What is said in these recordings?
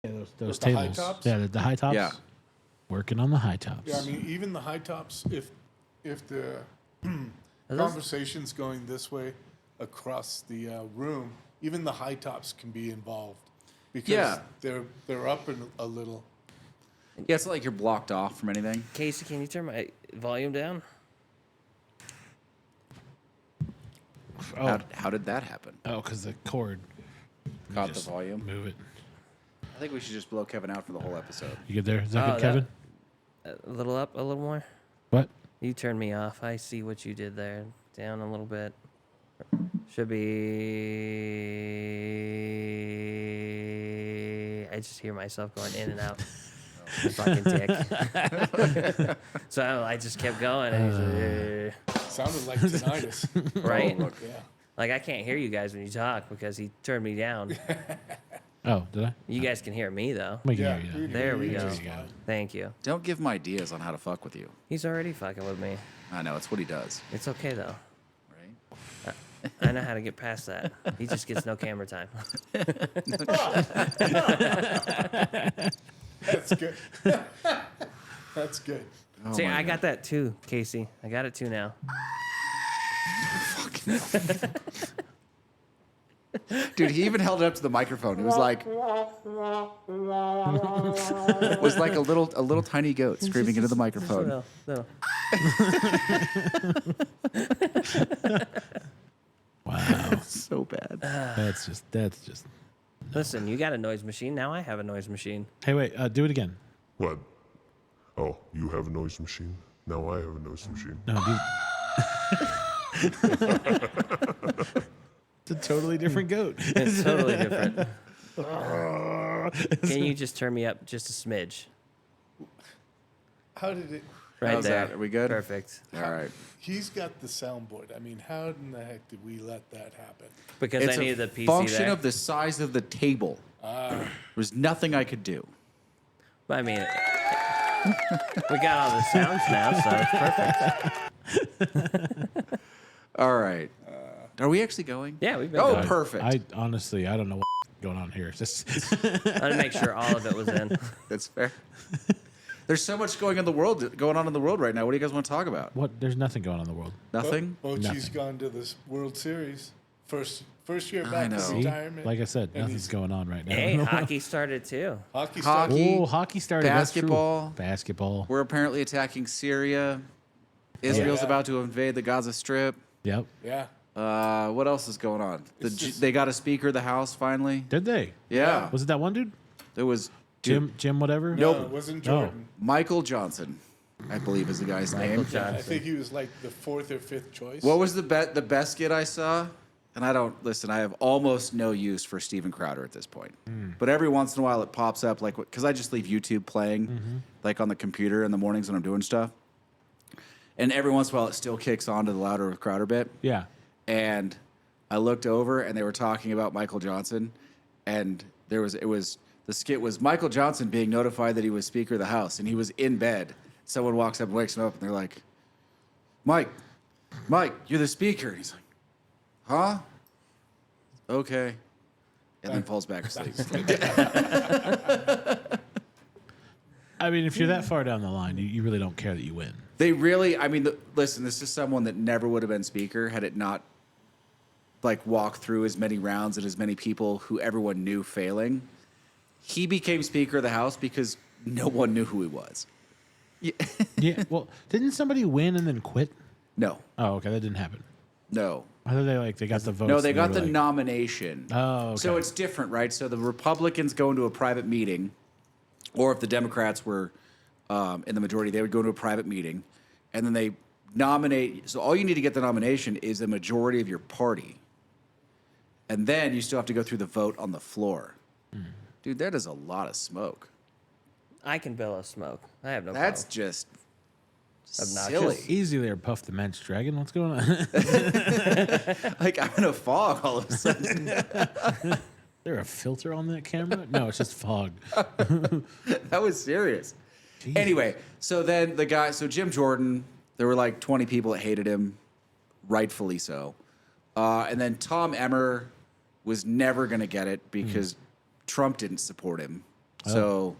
Yeah, those With the high tables. tops? Yeah, the high tops. Yeah. Working on the high tops. Yeah, I mean, even the high tops, if the those- conversation's going this way across the room, even the high tops can be involved because Yeah. they're up a little. Yeah, it's not like you're blocked off from anything. Casey, can you turn my volume down? Oh, How did that happen? because the cord. Caught the Just volume. Move it. I think we should just blow Kevin out for the whole episode. You get there? Is that Oh, good, Kevin? A little up, a little more. What? You turned me off. I see what you did there. Down a little bit. Should be. I just hear myself going in and out. You fucking dick. So I just kept going. And Sounded like tinnitus. right? Oh, look. Yeah. Like I can't hear you guys when you talk because he turned me down. Oh, did I? You guys can hear me though. We can Yeah. hear you. There we you go. just fine. Thank you. Don't give him ideas on how to fuck with you. He's already fucking with me. I know, it's what he does. It's okay though. Right? I know how to get past that. He just gets no camera time. That's good. That's good. Oh See, my I God. got that too, Casey. I got it too now. Dude, he even held it up to the microphone. It was like a little tiny goat screaming into the microphone. No. Wow. So bad. that's just. Listen, you got a noise machine. Now I have a noise machine. Hey, wait. Do it again. What? Oh, you have a noise machine? Now I have a noise machine. No, dude. It's a totally different goat. It's totally different. Can you just turn me up just a smidge? How did it? Right How's there. that? Are we good? Perfect. All right. He's got the soundboard. I mean, how in the heck did we let that happen? Because It's I a needed the PC function there. of the size of the table. There was nothing I could do. But I mean, we got all the sounds now, so it's perfect. All right. Are we actually going? Yeah, we've been Oh, going. perfect. I honestly, I don't know what's going on here. It's just I had to make sure all of it was in. That's fair. There's so much going on in the world right now. What do you guys want to talk about? what? There's nothing going on in the world. Nothing? Bochy's Nothing. gone to this World Series. First year I back know. from See? retirement. Like I said, And nothing's he's- going on right now. Hey, hockey started too. Hockey. Hockey. started- Oh, hockey started. That's true. Basketball. Basketball. We're apparently attacking Syria. Israel's Yeah. about to invade the Gaza Strip. Yep. Yeah. What else is going on? It's just- They got a speaker of the House finally. Did they? Yeah. Was it that one dude? There was Jim whatever? No, Nope. it wasn't No. Jordan. Michael Johnson, I believe is the guy's name. Michael Johnson. I think he was like the fourth or fifth choice. What was the best skit I saw? And I don't listen. I have almost no use for Steven Crowder at this point. But every once in a while, it pops up like because I just leave YouTube playing, like on the computer in the mornings when I'm doing stuff. And every once in a while, it still kicks on to the louder with Crowder bit. Yeah. And I looked over, and they were talking about Michael Johnson, and the skit was Michael Johnson being notified that he was Speaker of the House, and he was in bed. Someone walks up and wakes him up, and they're like, Mike, you're the Speaker. And he's like, huh? Okay. And then falls back asleep. I mean, if you're that far down the line, you really don't care that you win. They really, I mean, listen, this is someone that never would have been Speaker had it not, like, walked through as many rounds and as many people who everyone knew failing. He became Speaker of the House because no one knew who he was. Yeah. Yeah. Well, didn't somebody win and then quit? No, Oh, okay. That didn't happen. no. I thought they got the votes. No, they and got were the like, nomination. Oh, okay. So it's different, right? So the Republicans go into a private meeting, or if the Democrats were in the majority, they would go to a private meeting, and then they nominate. So all you need to get the nomination is a majority of your party. And then you still have to go through the vote on the floor. Dude, that is a lot of smoke. I can billow smoke. I have no That's problem. just Obnoxious. silly. Easy there, Puff the Mensch Dragon. What's going on? Like I'm in a fog all of a sudden. Is there a filter on that camera? No, it's just fog. That was serious. Jesus. Anyway, so then so Jim Jordan, there were like 20 people that hated him, rightfully so. And then Tom Emmer was never going to get it because Trump didn't support him. So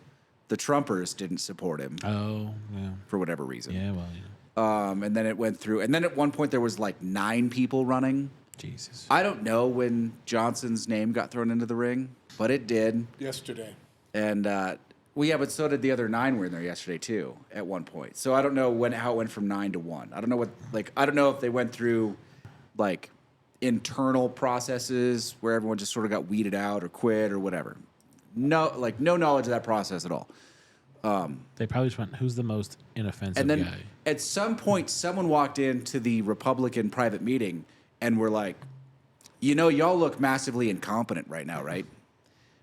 the Trumpers didn't support him Oh, yeah. for whatever reason. Yeah, well, And then it went through. And then at one point there was like 9 people running. Jesus. I don't know when Johnson's name got thrown into the ring, but it did. Yesterday. And well, yeah, but so did the other 9 were in there yesterday too. At one point, so I don't know how it went from 9 to 1. I don't know what I don't know if they went through like internal processes where everyone just sort of got weeded out or quit or whatever. No knowledge of that process at all. They probably just went, who's the most inoffensive And then guy? at some point, someone walked into the Republican private meeting and were like, y'all look massively incompetent right now, right?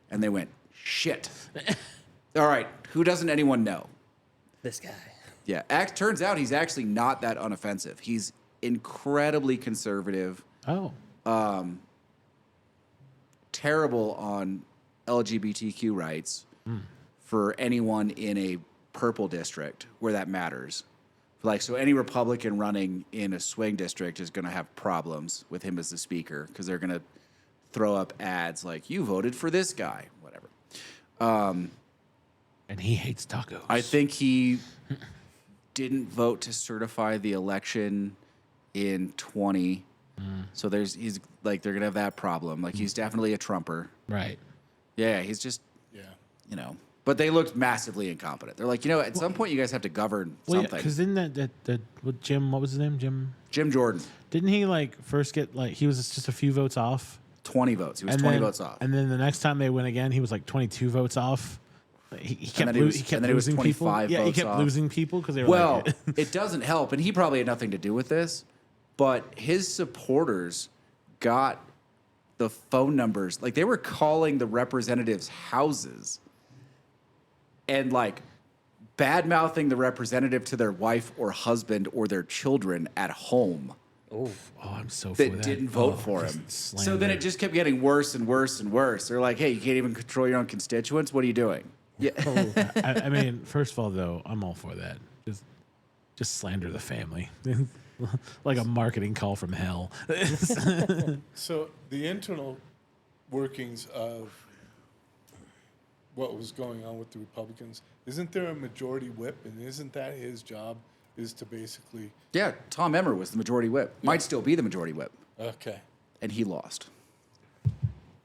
And they went, shit. All right, who doesn't anyone know? This guy. Yeah, turns out he's actually not that unoffensive. He's incredibly conservative, Oh. terrible on LGBTQ rights for anyone in a purple district where that matters. Like, so any Republican running in a swing district is going to have problems with him as the speaker because they're going to throw up ads like, you voted for this guy, whatever. And he hates tacos. I think he didn't vote to certify the election in 20. So he's like, they're going to have that problem. Like, he's definitely a Trumper. Right. Yeah, he's just, Yeah. But they looked massively incompetent. They're like, at some point you guys have to govern Well, something. because didn't that what Jim, what was his name? Jim Jordan, Didn't he first get he was just a few votes off? 20 votes. He was 20 votes off. And then the next time they went again, he was 22 votes off. He kept, then he was- he kept and then he was losing people. 25 Yeah, he votes kept off. losing people because they were Well, like, it doesn't help, and he probably had nothing to do with this, but his supporters got the phone numbers. Like, they were calling the representatives' houses and bad-mouthing the representative to their wife or husband or their children at home oh, I'm so for that that. didn't vote Oh, for just him. So slander. then it just kept getting worse and worse and worse. They're like, hey, you can't even control your own constituents? What are you doing? Yeah. I mean, first of all, though, I'm all for that. Just slander the family. Like a marketing call from hell. So the internal workings of what was going on with the Republicans, isn't there a majority whip, and isn't that his job, is to basically, Yeah, Tom Emmer was the majority whip. Might still be the majority whip. okay. And he lost.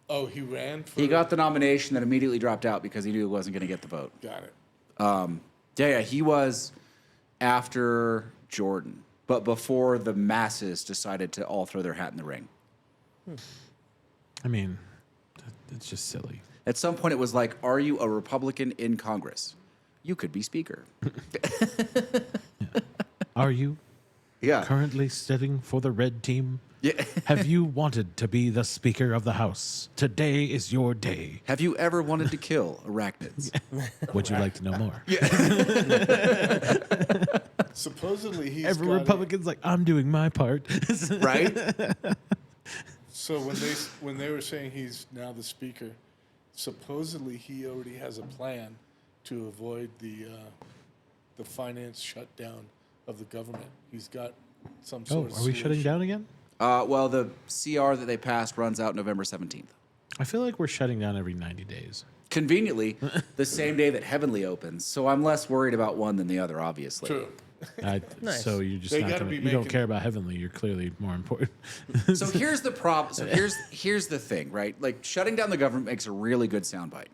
Oh, he ran for... He got the nomination, then immediately dropped out because he knew he wasn't going to get the vote. Got it. Yeah, he was after Jordan, but before the masses decided to all throw their hat in the ring. I mean, it's just silly. At some point, it was like, are you a Republican in Congress? You could be Speaker. Are you Yeah. currently sitting for the red team? Yeah. Have you wanted to be the Speaker of the House? Today is your day. Have you ever wanted to kill arachnids? Would you like to know more? Supposedly he's Every got Republican's like, I'm doing my part. Right? So when they were saying he's now the speaker, supposedly he already has a plan to avoid the finance shutdown of the government. He's got some Oh, sort of are we shutting solution. down again? Well, the CR that they passed runs out November 17th. I feel like we're shutting down every 90 days. Conveniently, the same day that Heavenly opens. So I'm less worried about one than the other, obviously. True. Nice. So you're just They not gotta gonna, be you don't making- care about Heavenly. You're clearly more important. So here's the problem. So here's the thing, right? Like, shutting down the government makes a really good soundbite,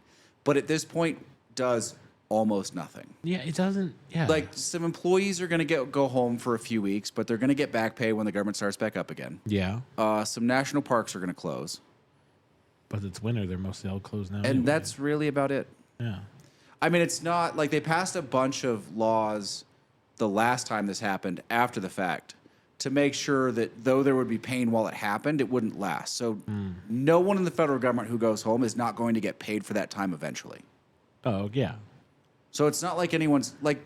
but at this point does almost nothing. Yeah, it doesn't. Yeah. Like, some employees are going to go home for a few weeks, but they're going to get back pay when the government starts back up again. yeah. Some national parks are going to close, But it's winter. They're mostly all closed now. and anyway. that's really about it. Yeah. I mean, it's not like they passed a bunch of laws the last time this happened after the fact to make sure that though there would be pain while it happened, it wouldn't last. So no one in the federal government who goes home is not going to get paid for that time eventually. Oh, yeah. So it's not like anyone's like,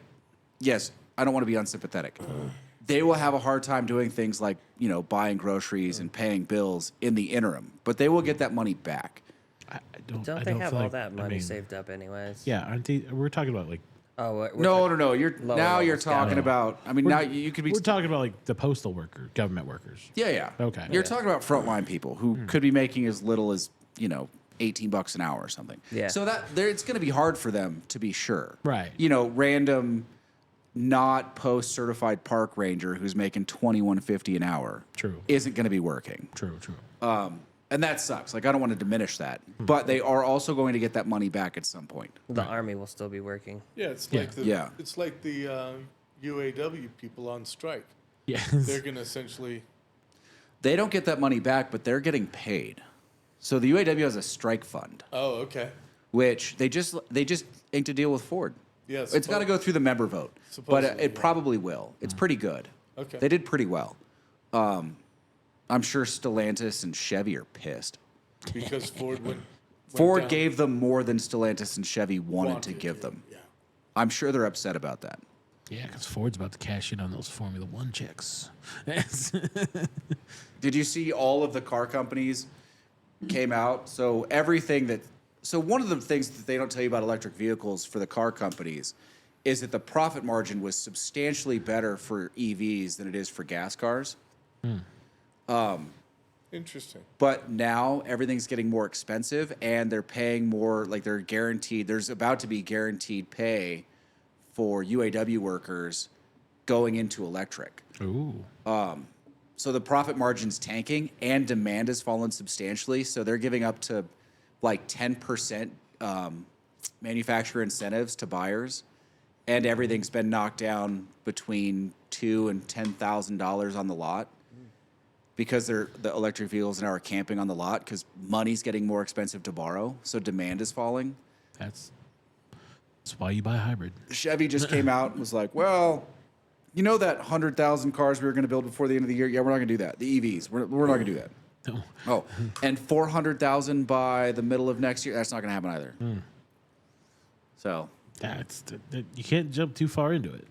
yes, I don't want to be unsympathetic. They will have a hard time doing things like, buying groceries and paying bills in the interim, but they will get that money back. I don't. Don't I they don't have feel all like, that I money mean, saved up anyways? Yeah, aren't they? We're talking about Oh, we're No. You're Lower now you're levels, got talking it. about. I mean, now you could be. we're talking about the postal worker, government workers. Yeah. Okay. You're talking about frontline people who could be making as little as $18 an hour or something. Yeah. So it's going to be hard for them to be sure. Right. You know, random, not post certified park ranger who's making $21.50 an hour. True. Isn't going to be working. True. And that sucks. Like, I don't want to diminish that, but they are also going to get that money back at some point. The army will still be working. Yeah, it's Yeah. like the Yeah. it's like the UAW people on strike. Yeah. They're going to essentially. They don't get that money back, but they're getting paid. So the UAW has a strike fund, Oh, okay. which they just inked a deal with Ford. Yeah, It's got to go through the member vote, but Supposedly, it yeah. probably will. It's pretty good. Okay. They did pretty well. I'm sure Stellantis and Chevy are pissed. Because Ford went Ford down. gave them more than Stellantis and Chevy wanted to give yeah, them. Yeah. I'm sure they're upset about that. Yeah, because Ford's about to cash in on those Formula One checks. Did you see all of the car companies came out? So one of the things that they don't tell you about electric vehicles for the car companies is that the profit margin was substantially better for EVs than it is for gas cars. Interesting. But now everything's getting more expensive and they're paying more, like they're guaranteed, there's about to be guaranteed pay for UAW workers going into electric. Ooh. So the profit margin's tanking and demand has fallen substantially. So they're giving up to like 10% manufacturer incentives to buyers, and everything's been knocked down between $2,000 and $10,000 on the lot because the electric vehicles now are camping on the lot because money's getting more expensive to borrow. So demand is falling. That's why you buy a hybrid. Chevy just came out and was like, well, you know that 100,000 cars we were going to build before the end of the year? Yeah, we're not going to do that. The EVs, we're not going to do that. No. Oh, and 400,000 by the middle of next year? That's not going to happen either. So You can't jump too far into it.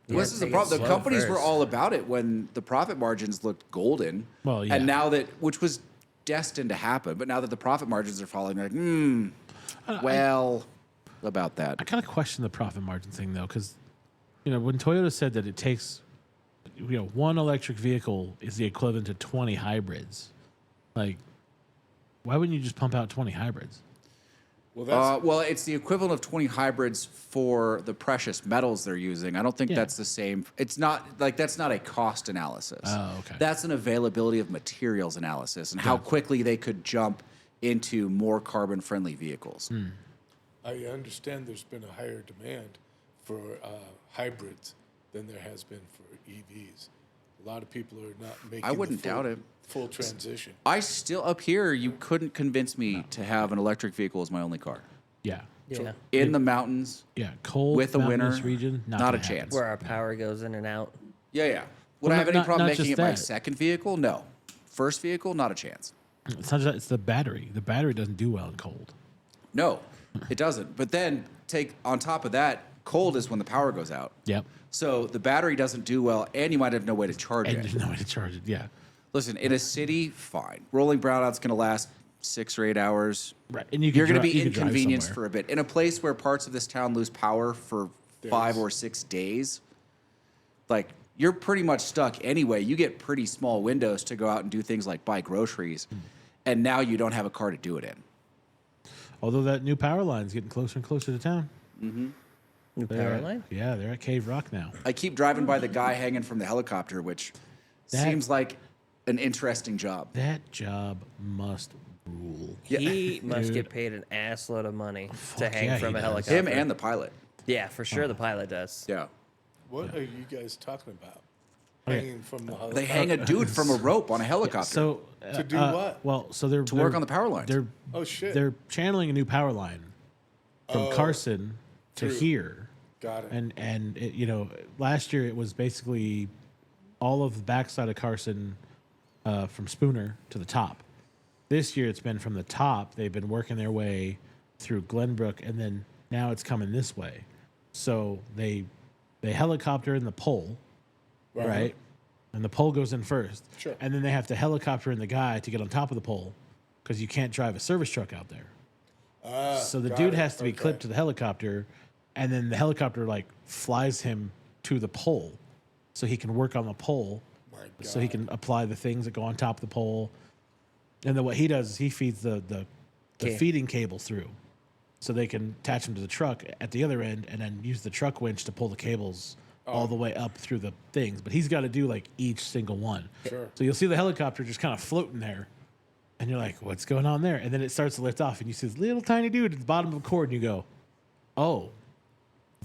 this is the take it problem. The slow companies were first. all about it when the profit margins looked golden. Well, yeah. And now which was destined to happen, but now that the profit margins are falling, they're like, about that. I kind of question the profit margin thing though, because when Toyota said that it takes, one electric vehicle is the equivalent to 20 hybrids, like, why wouldn't you just pump out 20 hybrids? Well, that's Well, it's the equivalent of 20 hybrids for the precious metals they're using. I don't think Yeah. that's the same. It's not like that's not a cost analysis. Oh, okay. That's an availability of materials analysis and how quickly they could jump into more carbon-friendly vehicles. I understand there's been a higher demand for hybrids than there has been for EVs. A lot of people are not making. I wouldn't doubt it. Full transition. I still up here. You couldn't convince me to have an electric vehicle as my only car Yeah. Yeah. in the mountains Yeah. Cold with a mountainous winter. region, Not gonna a happen. chance. Where our power goes in and out. Yeah. Would Well, I have any not- problem not making just it my that. second vehicle? No. First vehicle, not a chance. It's not just that, it's the battery. The battery doesn't do well in cold. No, it doesn't. But then take on top of that, cold is when the power goes out. Yep. So the battery doesn't do well, and you might have no way to charge And it. there's no way to charge it. Yeah. Listen, in a city, fine. Rolling brownout's going to last 6 or 8 hours. Right. And you You're going to you be could drive inconvenienced somewhere. for a bit. In a place where parts of this town lose power for 5 or 6 days, like you're pretty much stuck anyway. You get pretty small windows to go out and do things like buy groceries, and now you don't have a car to do it in. Although that new power line's getting closer and closer to town. New power line? Yeah, they're at Cave Rock now. I keep driving by the guy hanging from the helicopter, which seems like an interesting job. That job must rule. He must Dude. get paid an assload of money to Fuck hang yeah, from he a does. helicopter. Him and the pilot. Yeah, for sure the pilot does. Yeah. What are you guys talking about? Okay. Hanging from the They hang a dude from a rope on a helicopter. So To do what? Well, so they're To work on the power lines. They're Oh shit! they're channeling a new power line from Oh, Carson to through- here, Got it. and it, last year it was basically all of the backside of Carson from Spooner to the top. This year it's been from the top. They've been working their way through Glenbrook, and then now it's coming this way. So they helicopter in the pole, right? And the pole goes in first. Sure. And then they have to helicopter in the guy to get on top of the pole because you can't drive a service truck out there. So the got dude it. has to be Okay. clipped to the helicopter, and then the helicopter flies him to the pole so he can work on the pole, My so he God. can apply the things that go on top of the pole. And then what he does is he feeds the the feeding cable through, so they can attach them to the truck at the other end, and then use the truck winch to pull the cables all the way up through the things. But he's got to do like each single one. Sure. So you'll see the helicopter just kind of floating there, and you're like, "What's going on there?" And then it starts to lift off, and you see this little tiny dude at the bottom of a cord, and you go, "Oh,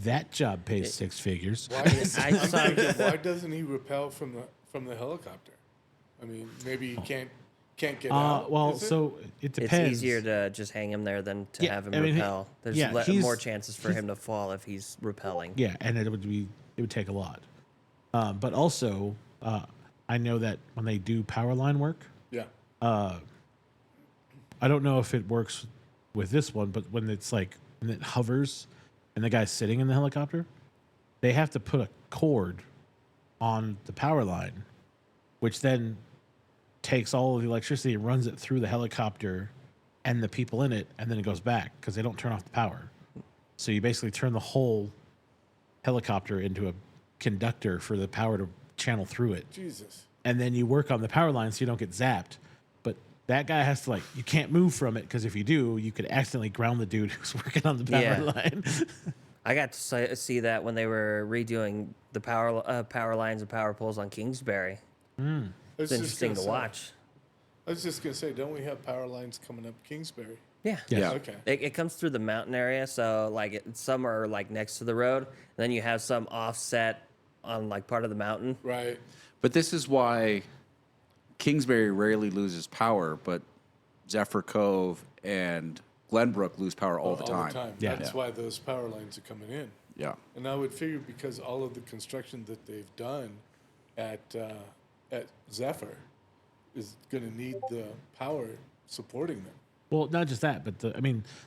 that job pays 6 figures." Why, I saw why doesn't he repel from the helicopter? I mean, maybe he can't get out. Well, is it? so it it's depends. easier to just hang him there than to Yeah, have him I mean, repel. There's he's- more chances for him to fall if he's repelling. Yeah, and it would take a lot. But also, I know that when they do power line work, Yeah. I don't know if it works with this one, but when it's like when it hovers and the guy's sitting in the helicopter, they have to put a cord on the power line, which then takes all of the electricity and runs it through the helicopter and the people in it, and then it goes back because they don't turn off the power. So you basically turn the whole helicopter into a conductor for the power to channel through it. Jesus. And then you work on the power line so you don't get zapped. But that guy has to, like, you can't move from it because if you do, you could accidentally ground the dude who's working on the power Yeah. line. I got to see that when they were redoing the power lines and power poles on Kingsbury. It's interesting to watch. I was just gonna say, don't we have power lines coming up Kingsbury? Yeah. Yes. Yeah. Okay. It comes through the mountain area, so like some are like next to the road, and then you have some offset on like part of the mountain. Right. But this is why Kingsbury rarely loses power, but Zephyr Cove and Glenbrook lose power all the time. Yeah. That's why those power lines are coming in. Yeah. And I would figure because all of the construction that they've done at Zephyr is going to need the power supporting them. Well, not just that, but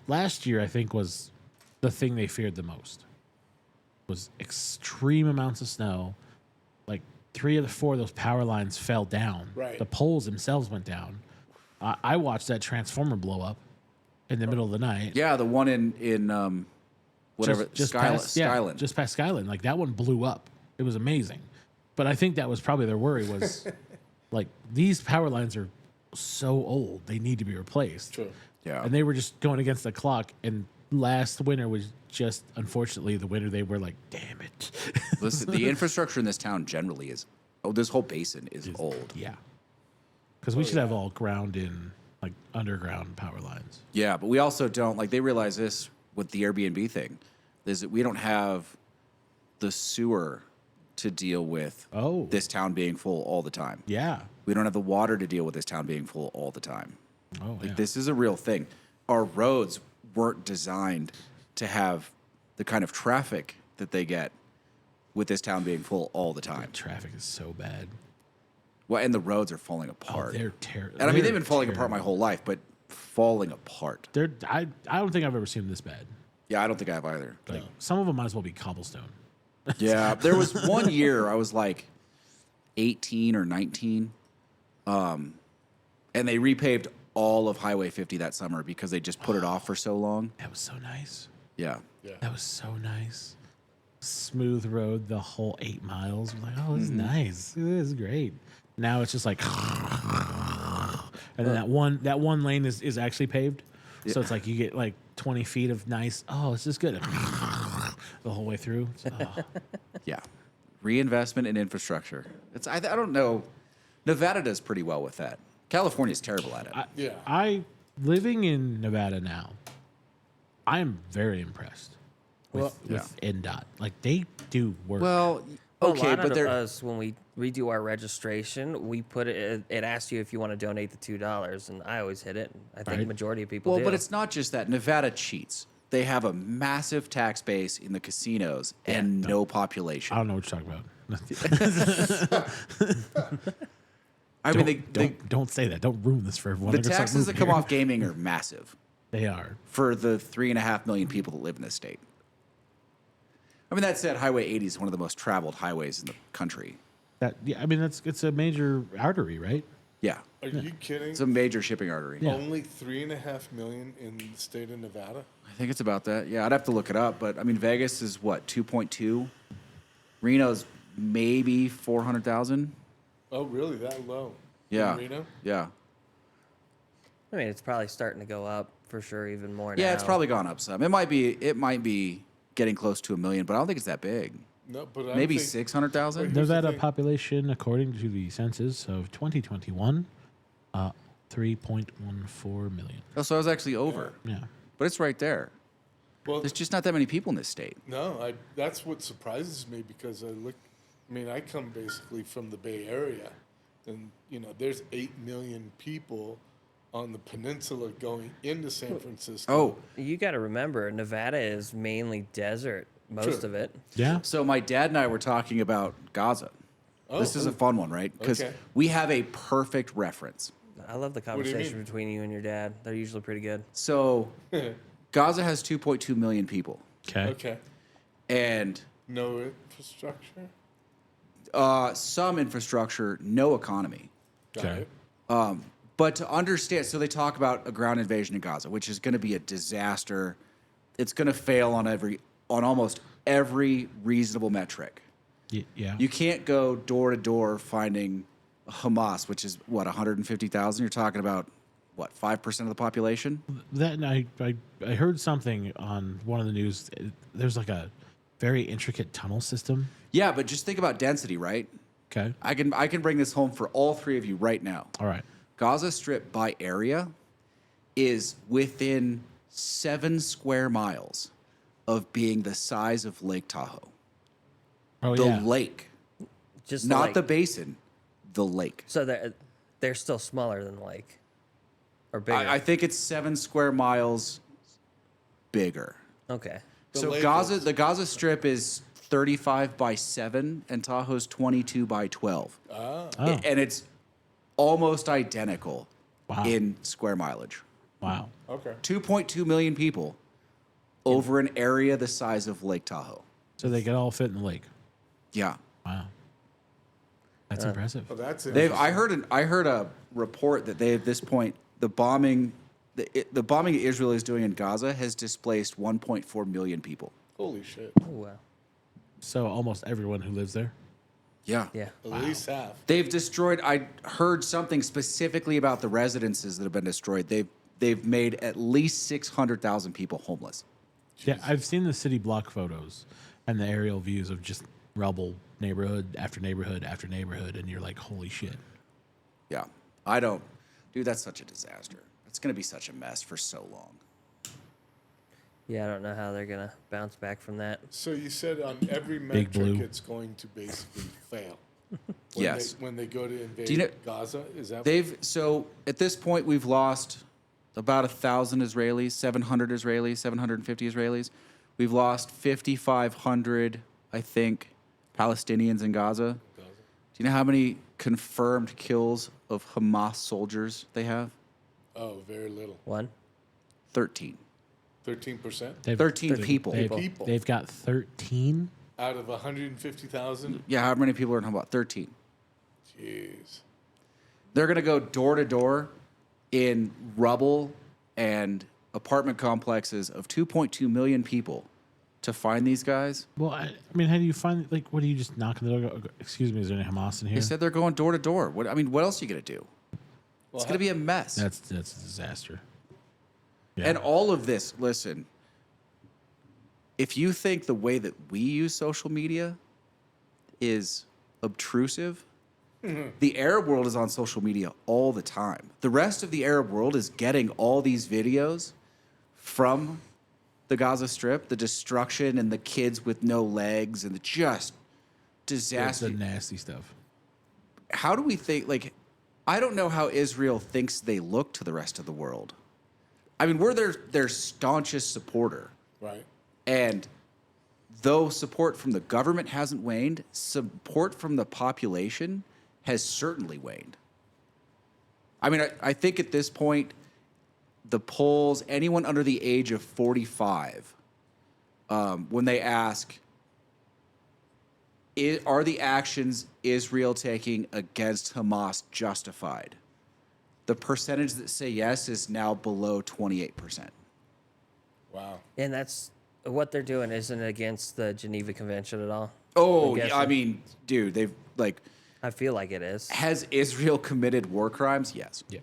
last year I think was the thing they feared the most. Was extreme amounts of snow. Like 3 of the 4 of those power lines fell down. Right. The poles themselves went down. I watched that transformer blow up in the middle of the night. Yeah, the one in whatever Skyland. Just past Skyland. Like that one blew up. It was amazing. But I think that was probably their worry was like these power lines are so old, they need to be replaced. True. Yeah. And they were just going against the clock. And last winter was just unfortunately the winter they were like, damn it. Listen, the infrastructure in this town generally is this whole basin is old. Yeah. Because we should have all ground in like underground power lines. Yeah, but we also don't like they realize this with the Airbnb thing is that we don't have the sewer to deal with this town being full all the time. Yeah. We don't have the water to deal with this town being full all the time. Oh, Like yeah. this is a real thing. Our roads weren't designed to have the kind of traffic that they get with this town being full all the time. Traffic is so bad. Well, and the roads are falling Oh, apart. they're terrible. And I mean, they've been falling apart my whole life, but falling apart. I don't think I've ever seen them this bad. Yeah, I don't think I have either. Like some of them might as well be cobblestone. Yeah, there was one year I was like 18 or 19, and they repaved all of Highway 50 that summer because they just put it off for so long. That was so nice. Yeah. That was so nice. Smooth road the whole 8 miles. We're like, oh, this is nice. This is great. Now it's just like, and then that one lane is actually paved. So it's like you get like 20 feet of nice. Oh, it's just good. The whole way through. Yeah. Reinvestment in infrastructure. I don't know. Nevada does pretty well with that. California's terrible at it. Yeah. I living in Nevada now. I am very impressed with NDOT. Like they do work. well, A okay, lot but of they're us, when we redo our registration, we put it asks you if you want to donate the $2, and I always hit it. I think the Right. majority of people well, do. but it's not just that. Nevada cheats. They have a massive tax base in the casinos and no population. I don't know what you're talking about. I mean, Don't say that. Don't ruin this for everyone. the They're gonna start taxes that moving come here. off gaming are massive They are. for the 3.5 million people that live in this state. I mean, that said, Highway 80 is one of the most traveled highways in the country. It's a major artery, right? Yeah, Are you kidding? it's a major shipping artery. Yeah. Only 3.5 million in the state of Nevada? I think it's about that. Yeah, I'd have to look it up, but I mean, Vegas is what 2.2. Reno's maybe 400,000. Oh, really? That low? Yeah, In Reno? yeah. I mean, it's probably starting to go up for sure even more Yeah, now. it's probably gone up some. It might be getting close to 1 million, but I don't think it's that big. No, but Maybe think, 600,000. Wait, There's the at a thing. population, according to the census of 2021, 3.14 million. Oh, so I was actually over, Yeah. but it's right there. Well, There's just not that many people in this state. no, that's what surprises me because I come basically from the Bay Area, and there's 8 million people on the peninsula going into San Francisco. Oh, You got to remember, Nevada is mainly desert, most Sure. of it. Yeah. so my dad and I were talking about Gaza. This is a fun one, right? Because Okay. we have a perfect reference. I love the do you conversation mean? between you and your dad. They're usually pretty good. So Gaza has 2.2 million people, Okay. Okay, and no infrastructure. some infrastructure, no economy. Got Okay. it. But to understand, so they talk about a ground invasion in Gaza, which is going to be a disaster. It's going to fail on almost every reasonable metric. Yeah. You can't go door to door finding Hamas, which is what 150,000. You're talking about what 5% of the population. That and I heard something on one of the news. There's like a very intricate tunnel system. Yeah, but just think about density, right? Okay. I can bring this home for all three of you right now. All right. Gaza Strip by area is within 7 square miles of being the size of Lake Tahoe. Oh The yeah. lake, Just not like, the basin, the lake. So they're still smaller than the lake, or bigger. I think it's 7 square miles bigger. Okay. So lake Gaza, the Gaza Strip is 35 by 7, and Tahoe's 22 by 12. Oh. And it's almost identical Wow. in square mileage. Wow. Okay. 2.2 million people over an area the size of Lake Tahoe. So they could all fit in the lake. Yeah. Wow. That's impressive. Well, that's They've interesting. I heard a report that they at this point the bombing Israel is doing in Gaza has displaced 1.4 million people. Holy shit! Oh, wow. So almost everyone who lives there. Yeah. Yeah. At least half. They've destroyed. I heard something specifically about the residences that have been destroyed. They've made at least 600,000 people homeless. Yeah, I've seen the city block photos and the aerial views of just rubble, neighborhood after neighborhood after neighborhood, and you're like, holy shit. Yeah. Dude, that's such a disaster. It's going to be such a mess for so long. Yeah, I don't know how they're gonna bounce back from that. So you said on every Big metric blue. it's going to basically fail. Yes. When they go to invade Do you know- Gaza, is that So at this point, we've lost about 1,000 Israelis, 700 Israelis, 750 Israelis. We've lost 5,500, I think, Palestinians in Gaza. Do you know how many confirmed kills of Hamas soldiers they have? Oh, very little. 1. 13. 13% 13 people. People. They've got 13. out of 150,000. Yeah, how many people are in Hamas? 13. Jeez. They're going to go door to door in rubble and apartment complexes of 2.2 million people to find these guys. Well, I mean, how do you find, like, what do you just knock on the door? Go, excuse me, is there any Hamas in here? They said they're going door to door. What else are you going to do? It's going to be a mess. That's a disaster. Yeah. And all of this, listen, if you think the way that we use social media is obtrusive, the Arab world is on social media all the time. The rest of the Arab world is getting all these videos from the Gaza Strip, the destruction and the kids with no legs and the just That's disaster. the nasty stuff. How do we think, like, I don't know how Israel thinks they look to the rest of the world. I mean, we're their staunchest supporter. Right. And though support from the government hasn't waned, support from the population has certainly waned. I mean, I think at this point, the polls, anyone under the age of 45, when they ask, are the actions Israel taking against Hamas justified? The percentage that say yes is now below 28%. Wow. And that's what they're doing isn't against the Geneva Convention at all. Oh, I'm yeah, I guessing. mean, dude, they've like I feel like it is. Has Israel committed war crimes? Yes. Yeah.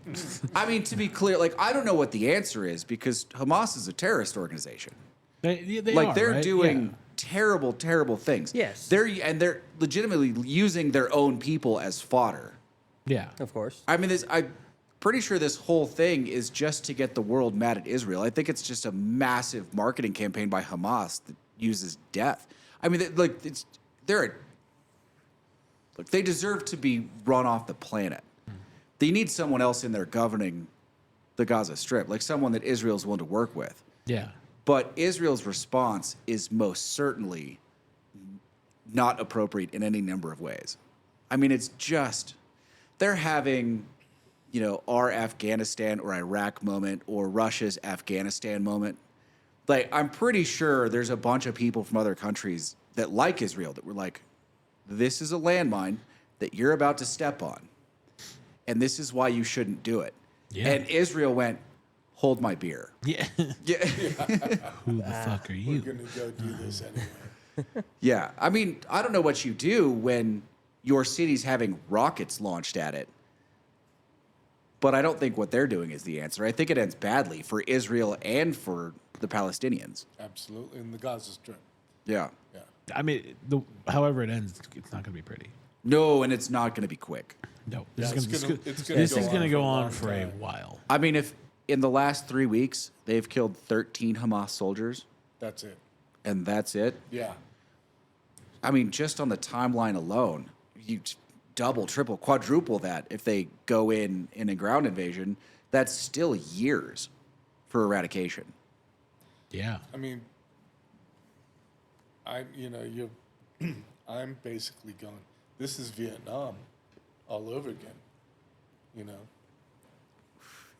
I mean, to be clear, like, I don't know what the answer is because Hamas is a terrorist organization. They Like, are, they're right? doing Yeah. terrible, terrible things. Yes. They're legitimately using their own people as fodder. Yeah. Of course. I mean, I'm pretty sure this whole thing is just to get the world mad at Israel. I think it's just a massive marketing campaign by Hamas that uses death. I mean, they deserve to be run off the planet. They need someone else in there governing the Gaza Strip, like someone that Israel's willing to work with. Yeah. But Israel's response is most certainly not appropriate in any number of ways. I mean, it's just, they're having, our Afghanistan or Iraq moment or Russia's Afghanistan moment. Like, I'm pretty sure there's a bunch of people from other countries that like Israel that were like, this is a landmine that you're about to step on. And this is why you shouldn't do it. Yeah. And Israel went, hold my beer. Yeah. Yeah. Who the fuck are We're you? gonna go do this anyway. Yeah. I mean, I don't know what you do when your city's having rockets launched at it. But I don't think what they're doing is the answer. I think it ends badly for Israel and for the Palestinians. Absolutely, in the Gaza Strip. Yeah. Yeah. I mean, however it ends, it's not going to be pretty. No, and it's not going to be quick. No. Yeah, This it's gonna thing's go going to on go for a on long for a time. while. I mean, if in the last 3 weeks they've killed 13 Hamas soldiers That's it. and that's it, Yeah. I mean, just on the timeline alone, you double, triple, quadruple that if they go in a ground invasion. That's still years for eradication. Yeah. I mean, I'm basically going, this is Vietnam all over again,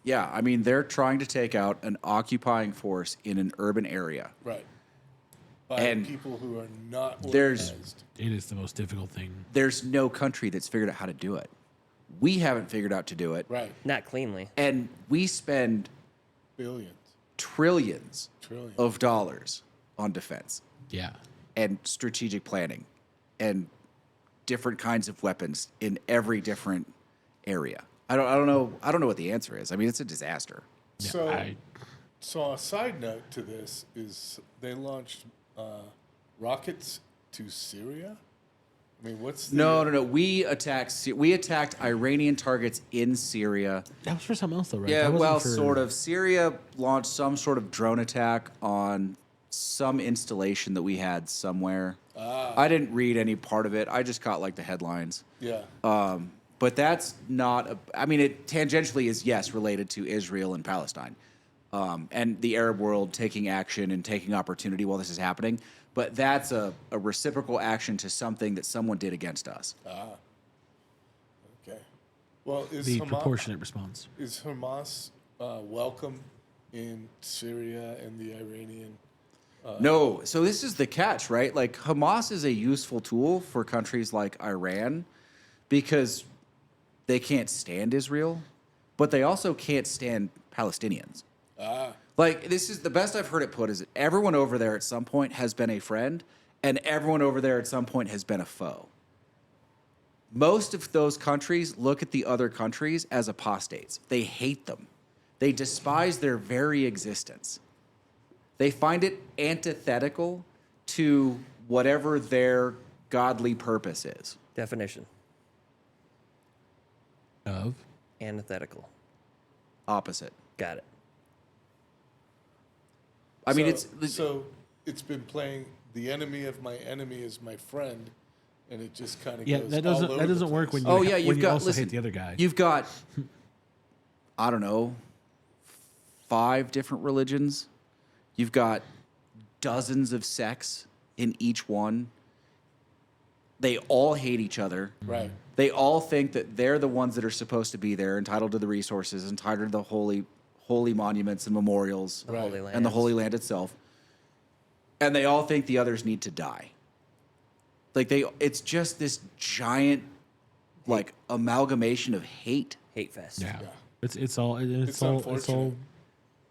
Yeah, I mean, they're trying to take out an occupying force in an urban area. Right. By And people who are not there's- organized. It is the most difficult thing. There's no country that's figured out how to do it. We haven't figured out to do it. Right. Not cleanly. And we spend Billions. trillions Trillions. of dollars on defense Yeah. and strategic planning and different kinds of weapons in every different area. I don't know what the answer is. I mean, it's a disaster. Yeah, So, so a side note to this is they launched rockets to Syria. I mean, what's the No. We attacked Iranian targets in Syria. that was for something else, though, right? Yeah, That wasn't well, for- sort of. Syria launched some sort of drone attack on some installation that we had somewhere. I didn't read any part of it. I just caught like the headlines. Yeah. But that's not. I mean, it tangentially is yes related to Israel and Palestine, and the Arab world taking action and taking opportunity while this is happening. But that's a reciprocal action to something that someone did against us. Okay. Well, the proportionate response. is Hamas welcome in Syria and the Iranian? No, so this is the catch, right? Like Hamas is a useful tool for countries like Iran because they can't stand Israel, but they also can't stand Palestinians. Like this is the best I've heard it put is that everyone over there at some point has been a friend and everyone over there at some point has been a foe. Most of those countries look at the other countries as apostates. They hate them. They despise their very existence. They find it antithetical to whatever their godly purpose is. Definition. Of Antithetical. Opposite. Got it. I mean, so it's been playing the enemy of my enemy is my friend, and it just kind of yeah, goes that all doesn't over that the doesn't work place. when you Oh yeah, when you've you got also listen, hate the other guy. You've got I don't know 5 different religions. You've got dozens of sects in each one. They all hate each other. Right. They all think that they're the ones that are supposed to be there, entitled to the resources, entitled to the holy monuments and memorials, The Right. Holy Land. and the Holy Land itself. And they all think the others need to die. Like it's just this giant, like amalgamation of hate. Hate fest. yeah. Yeah. It's all It's all unfortunate.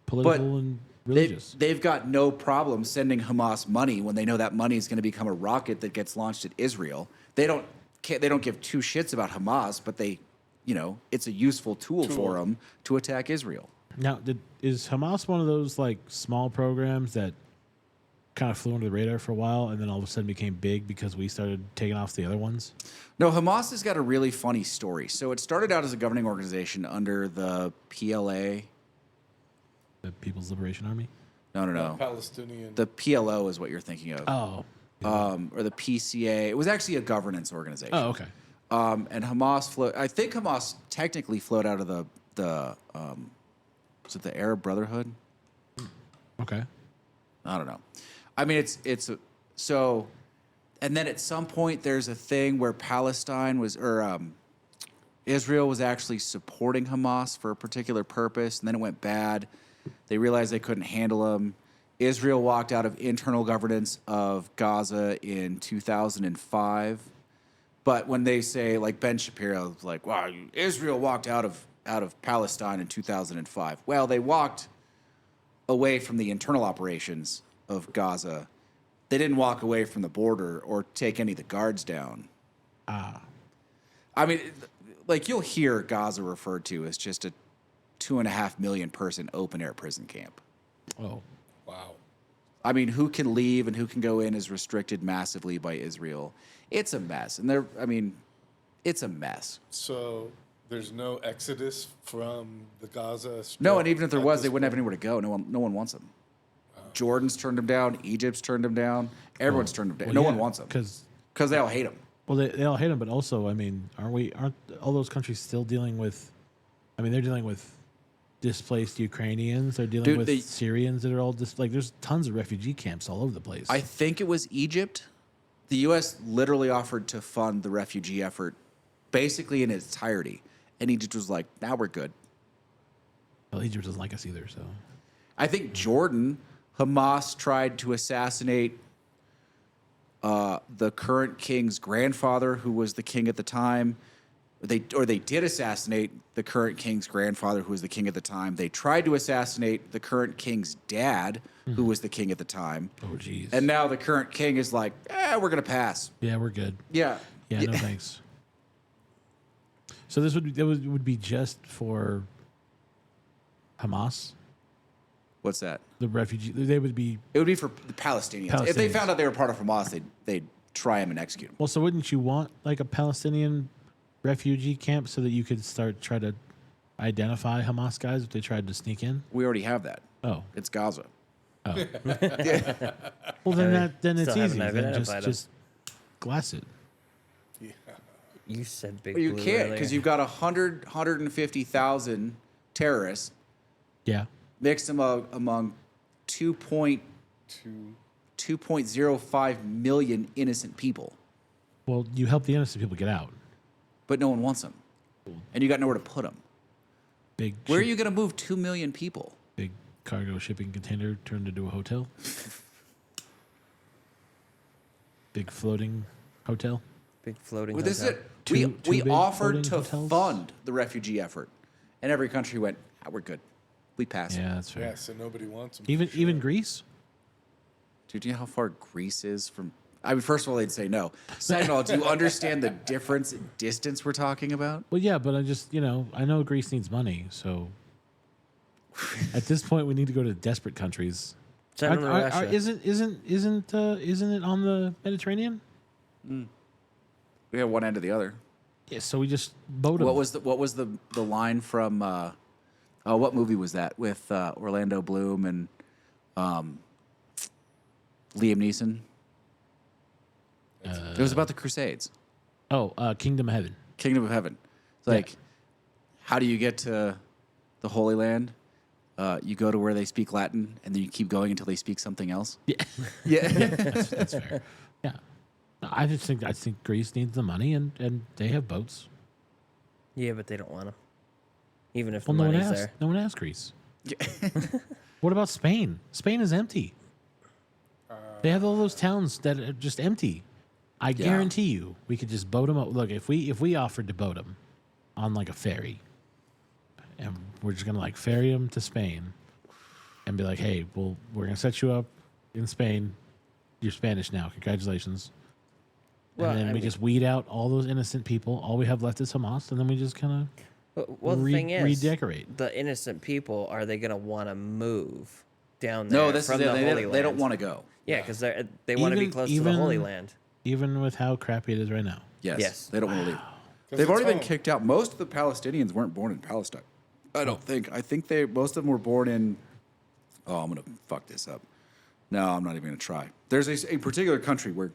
political and religious. They've got no problem sending Hamas money when they know that money is going to become a rocket that gets launched at Israel. They don't they don't give two shits about Hamas, but they, it's a useful tool for them to attack Israel. Now, is Hamas one of those like small programs that kind of flew under the radar for a while and then all of a sudden became big because we started taking off the other ones? No, Hamas has got a really funny story. So it started out as a governing organization under the PLA. The People's Liberation Army? No. Palestinian. The PLO is what you're thinking of. Oh. Or the PCA. It was actually a governance organization. Oh, okay. And Hamas I think Hamas technically flowed out of the was it the Arab Brotherhood? Okay. I don't know. I mean, so, and then at some point there's a thing where Israel was actually supporting Hamas for a particular purpose, and then it went bad. They realized they couldn't handle them. Israel walked out of internal governance of Gaza in 2005. But when they say, like Ben Shapiro, like, wow, Israel walked out of Palestine in 2005. Well, they walked away from the internal operations of Gaza. They didn't walk away from the border or take any of the guards down. I mean, like, you'll hear Gaza referred to as just a 2.5 million person open air prison camp. Oh. Wow. I mean, who can leave and who can go in is restricted massively by Israel. It's a mess. And it's a mess. So there's no exodus from the Gaza Strip? No, and even if there at was, this they wouldn't have point? anywhere to go. No one wants them. Jordan's turned them down. Egypt's turned them down. Everyone's turned them down. Well, no yeah, one wants them because they all hate them. Well, they all hate them, but also, I mean, aren't all those countries still dealing with? I mean, they're dealing with displaced Ukrainians. They're dealing with Syrians that are all there's tons of refugee camps all over the place. I think it was Egypt. The U.S. literally offered to fund the refugee effort basically in its entirety, and Egypt was like, "Now we're good." Well, Egypt doesn't like us either, so. I think Jordan, Hamas tried to assassinate the current king's grandfather, who was the king at the time. They did assassinate the current king's grandfather, who was the king at the time. They tried to assassinate the current king's dad, who was the king at the time. Oh, jeez. And now the current king is like, we're going to pass. Yeah, we're good. Yeah. Yeah, no thanks. So this would be just for Hamas, What's that? the refugee. They would be It would be for the Palestinians. If they Palestinians. found out they were part of Hamas, they'd try them and execute them. well. So wouldn't you want like a Palestinian refugee camp so that you could try to identify Hamas guys if they tried to sneak in? We already have that. Oh, It's Gaza. well then Still it's haven't easy. Then identified 'em. just glass it. You said big Well, you blue can't because earlier. you've got 150,000 terrorists Yeah. mixed among 2.05 million innocent people, Well, you help the innocent people get out. but no one wants them, and you got nowhere to put them. Big. Where are ship- you going to move 2 million people? Big cargo shipping container turned into a hotel. Big floating hotel. Big floating. Well, this is hotel. it. Two We big offered floating to hotels? fund the refugee effort, and every country went, we're good. We pass. Yeah, that's fair. Yeah, so nobody wants them. Even Greece. Dude, do you know how far Greece is from? I mean, first of all, they'd say no. Second of all, do you understand the difference in distance we're talking about? Well, yeah, but I just I know Greece needs money, so at this point we need to go to desperate countries. Send them to Russia. Isn't it on the Mediterranean? We have one end or the other. Yeah, so we just boat them. What was the line from? What movie was that with Orlando Bloom and Liam Neeson? It was about the Crusades, Kingdom of Heaven. Kingdom of Heaven. It's like, how do you get to the Holy Land? You go to where they speak Latin, and then you keep going until they speak something else. Yeah, Yeah. that's fair. Yeah, no, I think Greece needs the money, and they have boats. Yeah, but they don't want them. Even if Well, the no one money's asked. there. No one asked Greece. What about Spain? Spain is empty. They have all those towns that are just empty. I guarantee you, we could just boat them up. Look, if we offered to boat them on like a ferry, and we're just gonna like ferry them to Spain, and be like, hey, we're gonna set you up in Spain. You're Spanish now. Congratulations. Well, and then I we mean- just weed out all those innocent people. All we have left is Hamas, and then we just kind Well, the thing is, redecorate. the innocent people, are they going to want to move down No, there this from is the it. Holy They don't Land? want to go. Yeah, because they want to be Even- close to the Holy even- Land. Even with how crappy it is right now. Yes, Yes. they don't want to leave. 'Cause They've it's already been home. kicked out. Most of the Palestinians weren't born in Palestine. I don't think. I think most of them were born in. Oh, I'm gonna fuck this up. No, I'm not even gonna try. There's a particular country where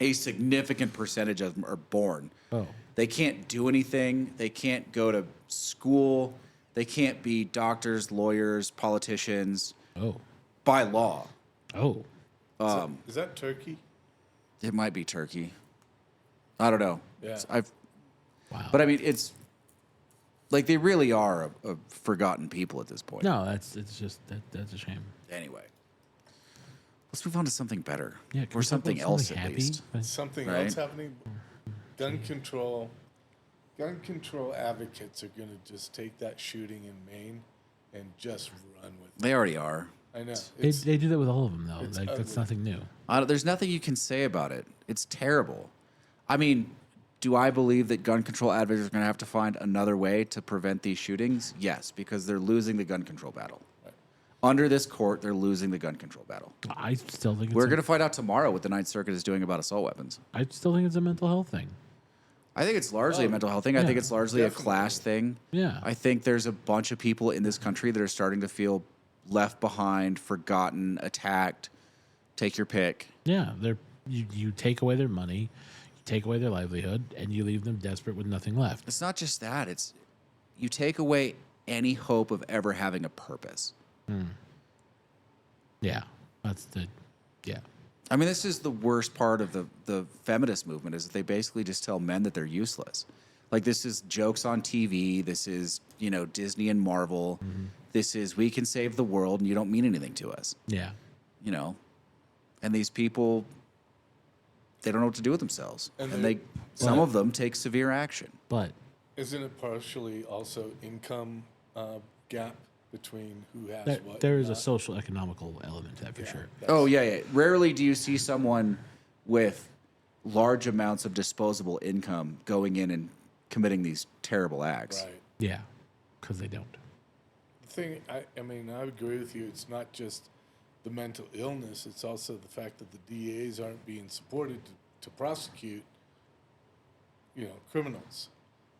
a significant percentage of them are born. Oh. They can't do anything. They can't go to school. They can't be doctors, lawyers, politicians Oh. by law. Oh. Is that Turkey? It might be Turkey. I don't know. Yeah. Wow. But I mean, it's like they really are a forgotten people at this point. No, it's just that's a shame. Anyway, let's move on to something better. Yeah, can or we talk something about else something at happy? least. Something Right. else happening? Gun control. Gun control advocates are going to just take that shooting in Maine and just run with it. They already are. I know. They, It's, they do that with all of them though. it's Like that's ugly. nothing new. There's nothing you can say about it. It's terrible. I mean, do I believe that gun control advocates are going to have to find another way to prevent these shootings? Yes, because they're losing the gun control battle. Under this court, they're losing the gun control battle. I still think it's We're going to find out tomorrow what the Ninth Circuit is doing about assault weapons. I still think it's a mental health thing. I think it's largely a mental health thing. I think yeah, it's largely a class thing. Yeah. I think there's a bunch of people in this country that are starting to feel left behind, forgotten, attacked. Take your pick. Yeah, you take away their money, you take away their livelihood, and you leave them desperate with nothing left. It's not just that. It's you take away any hope of ever having a purpose. Yeah, yeah. I mean, this is the worst part of the feminist movement is that they basically just tell men that they're useless. Like this is jokes on TV. This is, Disney and Marvel. This is we can save the world and you don't mean anything to us. Yeah. And these people, they don't know what to do with themselves. And And they- some of them take severe action. But isn't it partially also income gap between who has what? there and is a not? social economical element to that for sure. Oh, yeah. Rarely do you see someone with large amounts of disposable income going in and committing these terrible acts. Right. Yeah, because they don't. The thing, I mean, I agree with you. It's not just the mental illness. It's also the fact that the DAs aren't being supported to prosecute, criminals.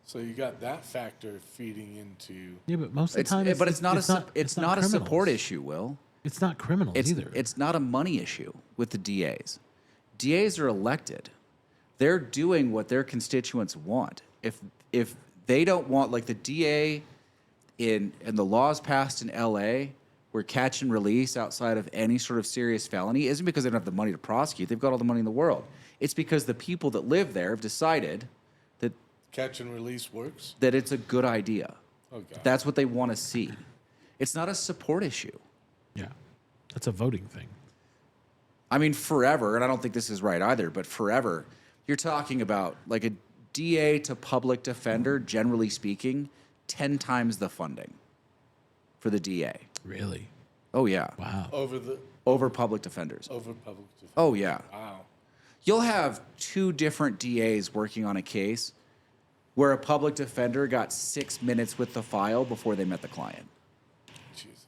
So you got that factor feeding into. Yeah, but most of the It's, time, but it's not a criminals. support issue, Will. It's not criminals either. It's not a money issue with the DAs. DAs are elected. They're doing what their constituents want. If they don't want, like the DA in the laws passed in LA where catch and release outside of any sort of serious felony isn't because they don't have the money to prosecute. They've got all the money in the world. It's because the people that live there have decided that Catch and release works? it's a good idea. Oh, God. That's what they want to see. It's not a support issue. Yeah, that's a voting thing. I mean, forever, and I don't think this is right either, but forever, you're talking about like a DA to public defender, generally speaking, 10 times the funding for the DA. Really? Oh, yeah. Wow. Over public defenders. Over public defense. Oh, yeah. Wow. You'll have two different DAs working on a case where a public defender got 6 minutes with the file before they met the client. Jesus.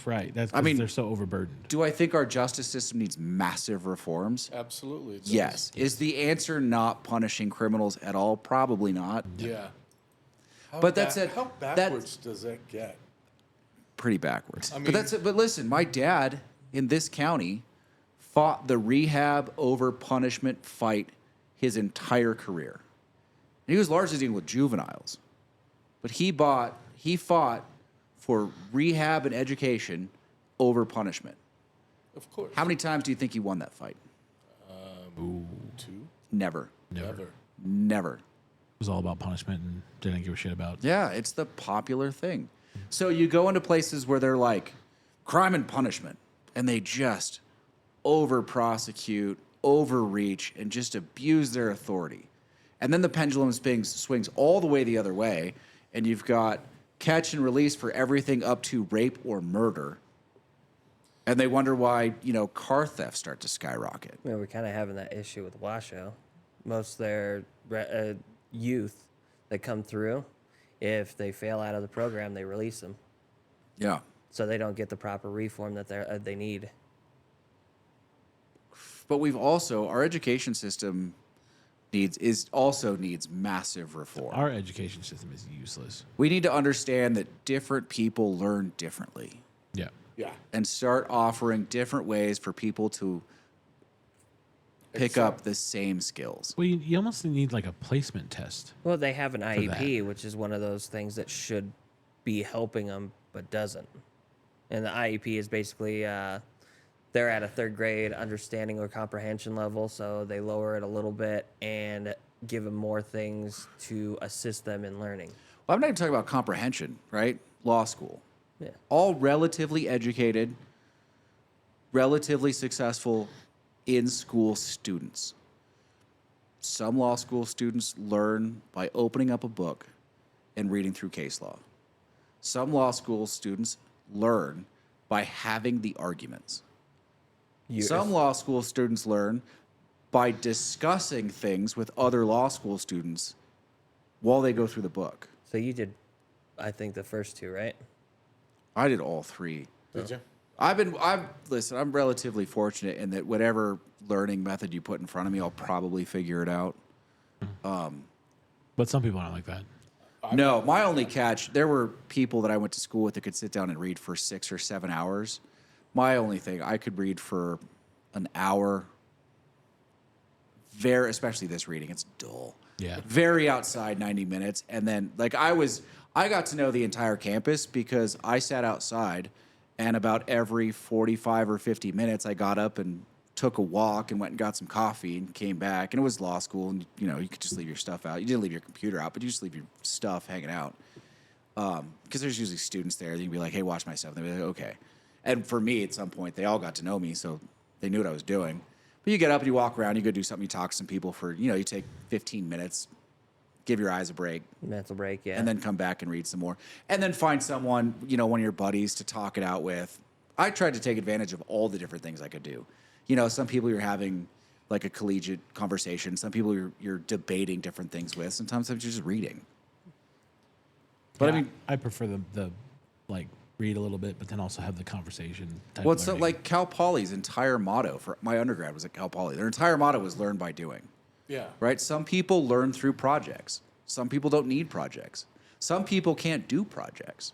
Right. That's I mean- they're so overburdened. Do I think our justice system needs massive reforms? Absolutely. it does. Yes. Is the answer not punishing criminals at all? Probably not. Yeah. But that's it. How That- backwards does that get? Pretty backwards. I but mean- that's it. But listen, my dad in this county fought the rehab over punishment fight his entire career. And he was largely dealing with juveniles. But he fought for rehab and education over punishment. Of course. How many times do you think he won that fight? Two? Never. Never. Never. It was all about punishment and didn't give a shit about. Yeah, it's the popular thing. So you go into places where they're like crime and punishment, and they just over prosecute, overreach, and just abuse their authority. And then the pendulum swings all the way the other way, and you've got catch and release for everything up to rape or murder. And they wonder why, car thefts start to skyrocket. I mean, we're kind of having that issue with Washoe. Most of their youth that come through, if they fail out of the program, they release them. Yeah. So they don't get the proper reform that they need. But our education system needs massive reform. Our education system is useless. We need to understand that different people learn differently Yeah. Yeah. and start offering different ways for people to pick up the same skills. Well, you almost need like a placement test. Well, they have an that. IEP, which is one of those things that should be helping them, but doesn't. And the IEP is basically they're at a third grade understanding or comprehension level, so they lower it a little bit and give them more things to assist them in learning. Well, I'm not even talking about comprehension, right? Law school. Yeah. All relatively educated, relatively successful in-school students. Some law school students learn by opening up a book and reading through case law. Some law school students learn by having the arguments. Some law school students learn by discussing things with other law school students while they go through the book. So you did, I think, the first two, right? I did all three. Did you? Listen, I'm relatively fortunate in that whatever learning method you put in front of me, I'll probably figure it out. But some people aren't like that. No, my only catch, there were people that I went to school with that could sit down and read for 6 or 7 hours. My only thing, I could read for an hour. Especially this reading, it's dull. Yeah. Very outside 90 minutes. And then I got to know the entire campus because I sat outside and about every 45 or 50 minutes I got up and took a walk and went and got some coffee and came back. And it was law school and you could just leave your stuff out. You didn't leave your computer out, but you just leave your stuff hanging out. Because there's usually students there. You can be like, hey, watch my stuff. And they'd be like, okay. And for me, at some point, they all got to know me, so they knew what I was doing. But you get up and you walk around, you go do something, you talk to some people for, you take 15 minutes, give your eyes a break, Mental break, yeah. and then come back and read some more. And then find someone, one of your buddies to talk it out with. I tried to take advantage of all the different things I could do. Some people you're having like a collegiate conversation. Some people you're debating different things with. Sometimes you're just reading. But Yeah, I mean, I prefer the like read a little bit, but then also have the conversation type well, it's learning. like Cal Poly's entire motto for my undergrad was at Cal Poly. Their entire motto was learn by doing. Yeah. Right? Some people learn through projects. Some people don't need projects. Some people can't do projects.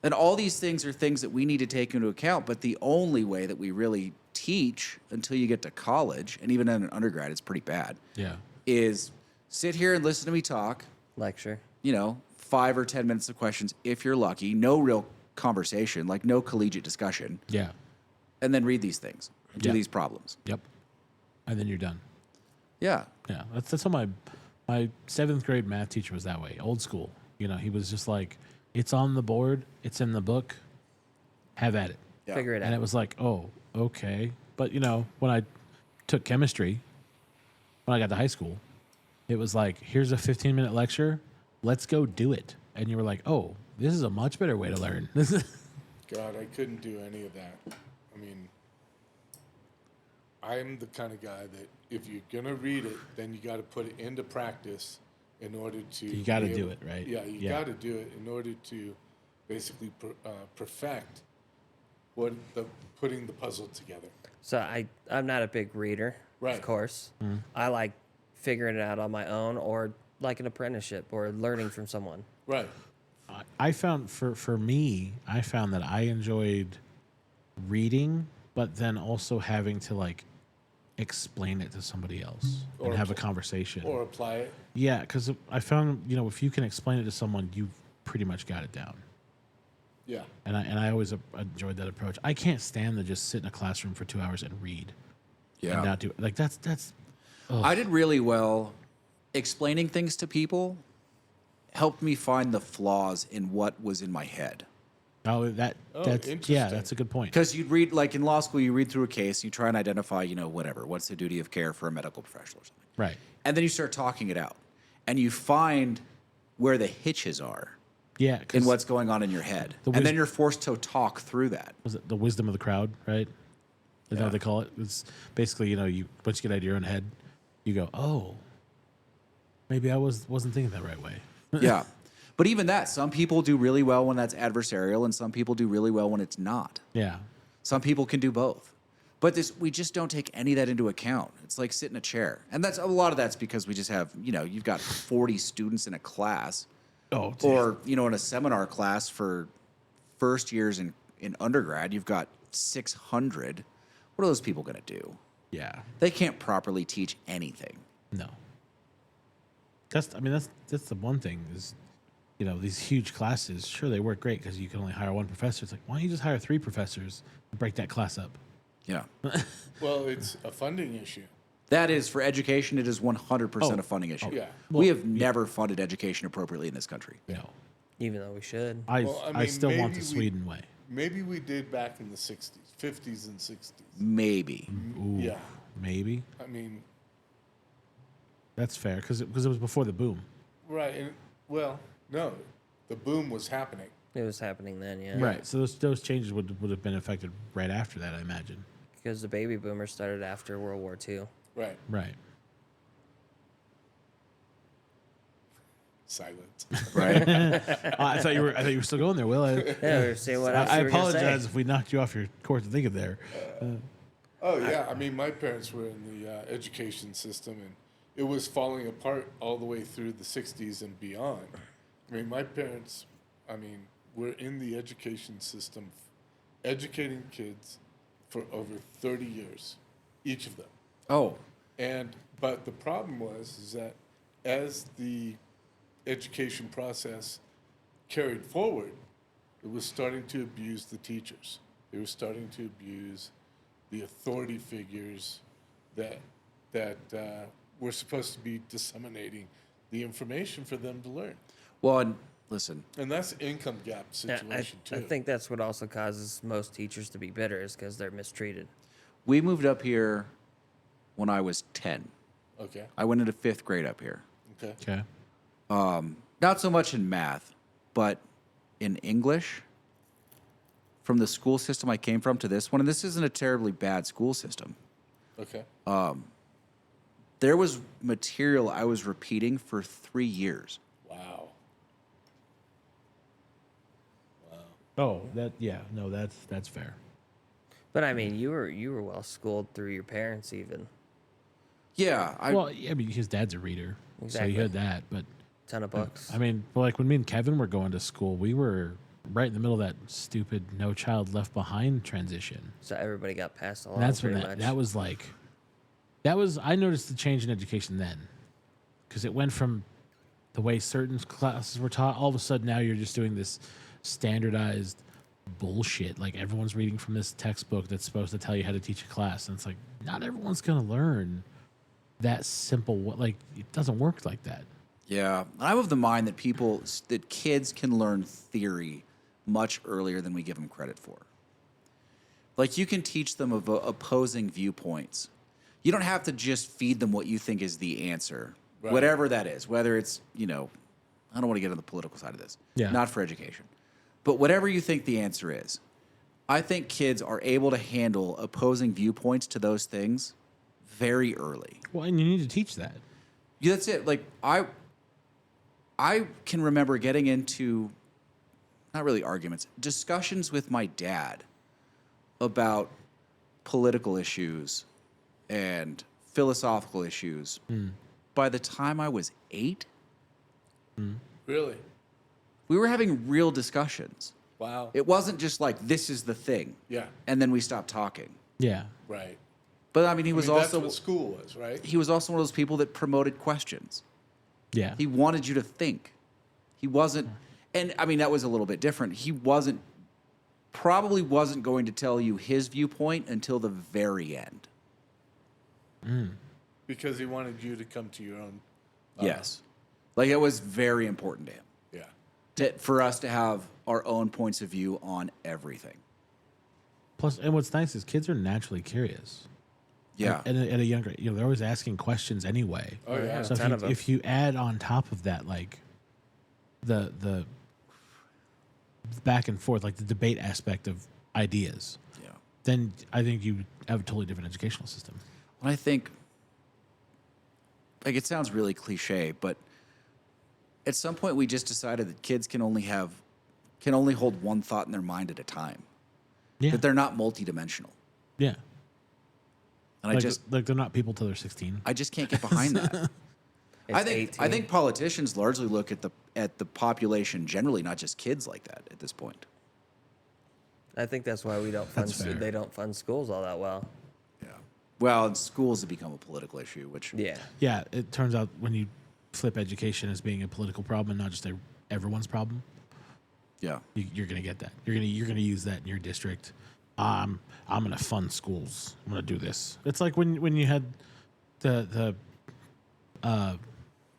And all these things are things that we need to take into account, but the only way that we really teach until you get to college, and even in an undergrad, it's pretty bad, Yeah. is sit here and listen to me talk, Lecture. 5 or 10 minutes of questions if you're lucky, no real conversation, like no collegiate discussion, Yeah. and then read these things, do Yeah. these problems. Yep. And then you're done. Yeah. Yeah. That's how my 7th grade math teacher was that way. Old school. He was just like, it's on the board, it's in the book, have at it. Yeah. Figure it And out. it was like, oh, okay. But when I took chemistry, when I got to high school, it was like, here's a 15-minute lecture, let's go do it. And you were like, oh, this is a much better way to learn. God, I couldn't do any of that. I mean, I'm the kind of guy that if you're gonna read it, then you got to put it into practice in order to. You gotta be do able- it, right? Yeah, you Yeah. got to do it in order to basically perfect putting the puzzle together. So I'm not a big reader, Right. of course. Mm-hmm. I like figuring it out on my own or like an apprenticeship or learning from someone. Right. I found for me, I found that I enjoyed reading, but then also having to like explain it to somebody else Or and have a apply- conversation. Or apply it. Yeah, because I found if you can explain it to someone, you've pretty much got it down. Yeah. And I always enjoyed that approach. I can't stand to just sit in a classroom for 2 hours and read and not do like that's. I did really well explaining things to people, helped me find the flaws in what was in my head. Oh, that's interesting. yeah, that's a good point. Because you'd read, like in law school, you read through a case, you try and identify, what's the duty of care for a medical professional or something. Right. And then you start talking it out. And you find where the hitches are. Yeah, in 'cause what's going on in your head. The And then wis- you're forced to talk through that. was it the wisdom of the crowd, right? Is that what they call it? It's basically, you once you get out of your own head, you go, oh, maybe I wasn't thinking that right way. Yeah. But even that, some people do really well when that's adversarial, and some people do really well when it's not. Yeah. Some people can do both. But we just don't take any of that into account. It's like sit in a chair. And that's a lot of that's because we just have, you've got 40 students in a class. Oh, Or, in a seminar class for first years in undergrad, you've got 600. What are those people going to do? yeah. They can't properly teach anything. No. That's the one thing is, these huge classes, sure, they work great because you can only hire one professor. It's like, why don't you just hire 3 professors and break that class up? Yeah. Well, it's a funding issue. That is, for education, it is 100% a funding issue. yeah. We have never funded education appropriately in this country. No. Even though we should. I Well, still want maybe the Sweden way. Maybe we did back in the 60s, 50s and 60s. Maybe. Ooh, Yeah. maybe. I mean, That's fair because it was before the boom. right. And, well, no, the boom was happening. It was happening then, yeah. Right. So those changes would have been affected right after that, I imagine. Because the baby boomers started after World War II. Right. Right. Silence. Right? I thought you were still going there, Will. Yeah, we were saying what else I you were gonna say. apologize if we knocked you off your course to think of there. Oh, yeah. I mean, my parents were in the education system, and it was falling apart all the way through the 60s and beyond. I mean, my parents, were in the education system, educating kids for over 30 years, each of them. Oh, But the problem is that as the education process carried forward, it was starting to abuse the teachers. They were starting to abuse the authority figures that were supposed to be disseminating the information for them to learn. well, and listen, And that's income gap Yeah, situation too. I think that's what also causes most teachers to be bitter is because they're mistreated. we moved up here when I was 10. Okay. I went into 5th grade up here. Okay. Okay. Not so much in math, but in English. From the school system I came from to this one, and this isn't a terribly bad school system. Okay. There was material I was repeating for 3 years. Wow. Oh, that's fair. But I mean, you were well schooled through your parents even. Yeah, His dad's a reader, so Exactly. he had that. But Ton of books. like when me and Kevin were going to school, we were right in the middle of that stupid No Child Left Behind transition. So everybody got passed along. And that's when pretty much. I noticed the change in education then, because it went from the way certain classes were taught. All of a sudden, now you're just doing this standardized bullshit. Like everyone's reading from this textbook that's supposed to tell you how to teach a class, and it's like not everyone's gonna learn that simple. Like it doesn't work like that. Yeah, I'm of the mind that kids can learn theory much earlier than we give them credit for. Like you can teach them of opposing viewpoints. You don't have to just feed them what you think is the answer, Right. whatever that is. Whether it's I don't want to get on the political side of this. Yeah. Not for education, but whatever you think the answer is, I think kids are able to handle opposing viewpoints to those things very early. Well, and you need to teach that. Yeah, that's it. Like I can remember getting into not really arguments, discussions with my dad about political issues and philosophical issues. By the time I was 8, Really? we were having real discussions. Wow. It wasn't just like this is the thing, Yeah. and then we stopped talking. Yeah. Right. But I mean, he was that's also what school was, right? he was also one of those people that promoted questions. Yeah. He wanted you to think. He wasn't, and I mean, that was a little bit different. He probably wasn't going to tell you his viewpoint until the very end. Because he wanted you to come to your own. Yes. Like it was very important to him Yeah. for us to have our own points of view on everything. Plus, and what's nice is kids are naturally curious. Yeah. At a younger, they're always asking questions anyway. Oh, yeah. So ton of 'em. if you add on top of that, like the back and forth, like the debate aspect of ideas, Yeah. then I think you have a totally different educational system. And I think, like, it sounds really cliche, but at some point we just decided that kids can only hold one thought in their mind at a time. Yeah, That they're not multidimensional. yeah. And Like they're not people till they're 16. I just can't get behind that. It's I 18. think politicians largely look at the population generally, not just kids like that at this point. I think that's why we don't fund. That's fair. They don't fund schools all that well. Yeah. Well, in schools have become a political issue, which Yeah. Yeah, it turns out when you flip education as being a political problem and not just everyone's problem, yeah. you're gonna get that. You're gonna use that in your district. I'm gonna fund schools. I'm gonna do this. It's like when you had the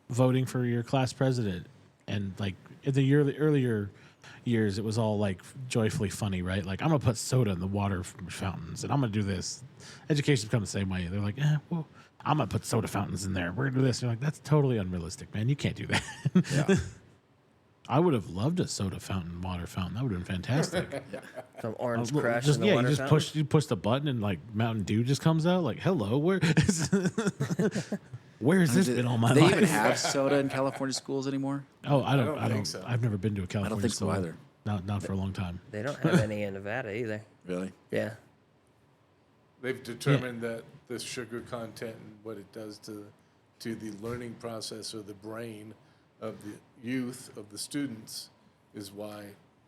voting for your class president, and like in the earlier years, it was all like joyfully funny, right? Like I'm gonna put soda in the water fountains, and I'm gonna do this. Education's become the same way. They're like, well, I'm gonna put soda fountains in there. We're gonna do this. And you're like, that's totally unrealistic, man. You can't do that. Yeah. I would have loved a soda fountain, water fountain. That would have been fantastic. Some orange Well, crush just, in the yeah, water you just fountain. you push the button and like Mountain Dew just comes out. Like, hello, where's this been all my Do they life? even have soda in California schools anymore? Oh, I don't don't. think so. I've never been to a California think so school. either. Not for a long time. They don't have any in Nevada either. Really? Yeah. They've determined that the sugar content and what it does to the learning process or the brain of the youth, of the students, is why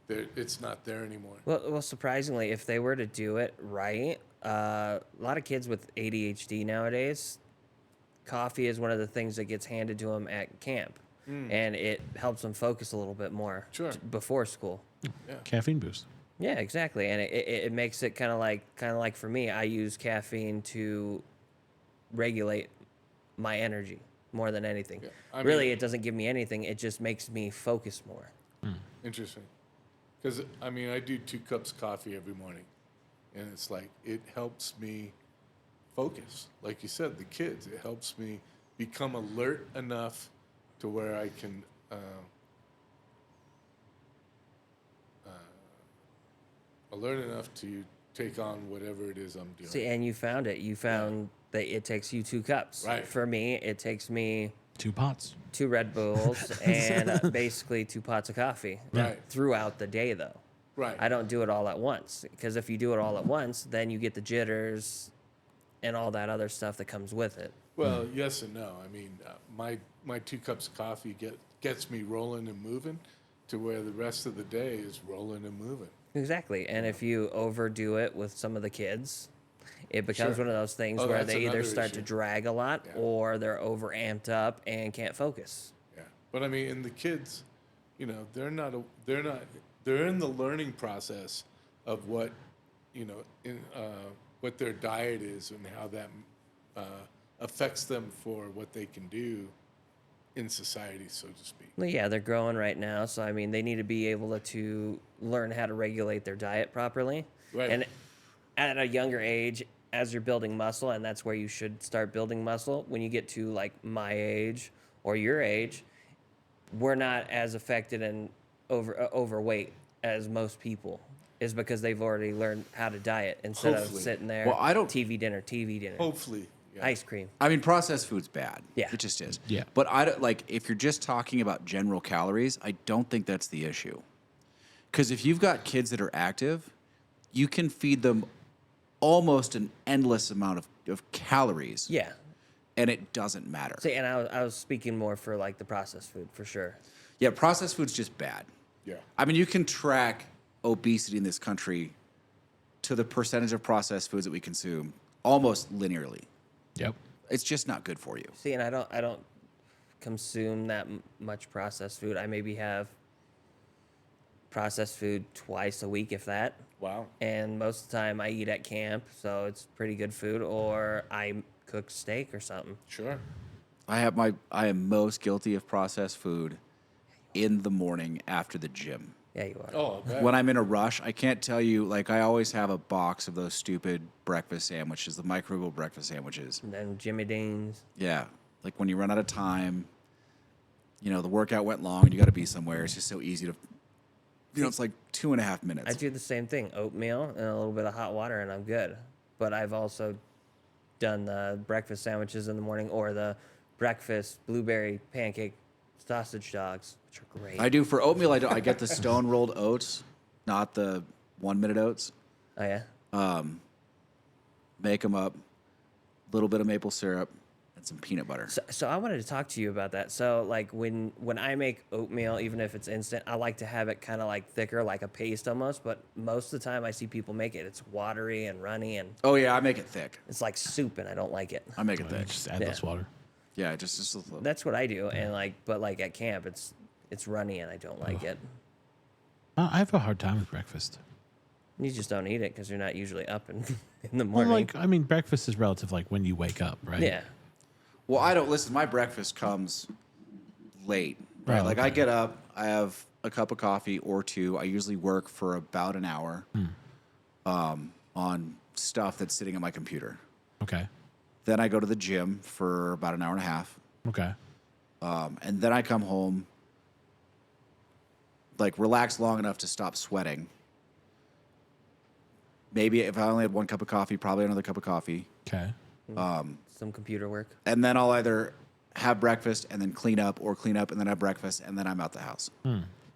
it's not there anymore. Well, surprisingly, if they were to do it right, a lot of kids with ADHD nowadays, coffee is one of the things that gets handed to them at camp, and it helps them focus a little bit more Sure. before school. Caffeine boost. Yeah, exactly, and it makes it kind of like for me, I use caffeine to regulate my energy more than anything. Yeah, I Really, mean- it doesn't give me anything. It just makes me focus more. Interesting. Because, I mean, I do 2 cups of coffee every morning. And it's like, it helps me focus. Like you said, the kids, it helps me become alert enough to where I can alert enough to take on whatever it is I'm doing. See, and you found it. You found that it takes you 2 cups. Right. For me, it takes me 2 pots. 2 Red Bulls and basically 2 pots of coffee. Right. Throughout the day, though. Right. I don't do it all at once, because if you do it all at once, then you get the jitters and all that other stuff that comes with it. Well, yes and no. I mean, my 2 cups of coffee gets me rolling and moving to where the rest of the day is rolling and moving. Exactly. And if you overdo it with some of the kids, it becomes Sure. one of those things Oh, where that's they either another start to issue. drag a lot Yeah. or they're over amped up and can't focus. Yeah, but I mean, and the kids, you know, they're in the learning process of what, you know, what their diet is and how that affects them for what they can do in society, so to speak. Well, yeah, they're growing right now, so I mean, they need to be able to learn how to regulate their diet properly. Right. And at a younger age, as you're building muscle, and that's where you should start building muscle. When you get to like my age or your age, we're not as affected and overweight as most people. Is because they've already learned how to diet instead Hopefully. of sitting there. Well, I don't- TV dinner, Hopefully, yeah. ice cream. I mean, processed food's bad. Yeah. It just is. Yeah. But I don't like if you're just talking about general calories, I don't think that's the issue. Because if you've got kids that are active, you can feed them almost an endless amount of calories, Yeah. and it doesn't matter. See, and I was speaking more for like the processed food for sure. Yeah, processed food's just bad. Yeah. I mean, you can track obesity in this country to the percentage of processed foods that we consume almost linearly. Yep. It's just not good for you. See, and I don't consume that much processed food. I maybe have processed food twice a week, if that. Wow. And most of the time I eat at camp, so it's pretty good food, or I cook steak or something. Sure. I am most guilty of processed food in the morning after the gym. Yeah, you are. Oh, I bet. When I'm in a rush, I can't tell you, like, I always have a box of those stupid breakfast sandwiches, the microwave breakfast sandwiches. And then Jimmy Dean's. Yeah. Like when you run out of time, you know, the workout went long and you got to be somewhere. It's just so easy to it's like 2.5 I minutes. do the same thing: oatmeal and a little bit of hot water, and I'm good. But I've also done the breakfast sandwiches in the morning, or the breakfast blueberry pancake sausage dogs, which are great. I do for oatmeal. I get the stone rolled oats, not the 1 minute oats. Oh yeah. Make them up, a little bit of maple syrup, and some peanut butter. So I wanted to talk to you about that. So like when I make oatmeal, even if it's instant, I like to have it kind of like thicker, like a paste almost. But most of the time I see people make it, it's watery and runny, and Oh yeah, I make it thick. it's like soup, and I don't like it. I make it thick. Just add Yeah. less water. Yeah, just a little. That's what I do, and but like at camp, it's runny, and I don't like it. I have a hard time with breakfast. You just don't eat it because you're not usually up in the Well, morning. breakfast is relative, like when you wake up, right? Yeah. Well, I don't listen. My breakfast comes late. Right, Oh, like I okay. get up, I have a cup of coffee or two. I usually work for about an hour on stuff that's sitting at my computer. Okay. Then I go to the gym for about an hour and a half. Okay. And then I come home, like relax long enough to stop sweating. Maybe if I only had 1 cup of coffee, probably another cup of coffee. Okay. Some computer work. And then I'll either have breakfast and then clean up, or clean up and then have breakfast, and then I'm out the house.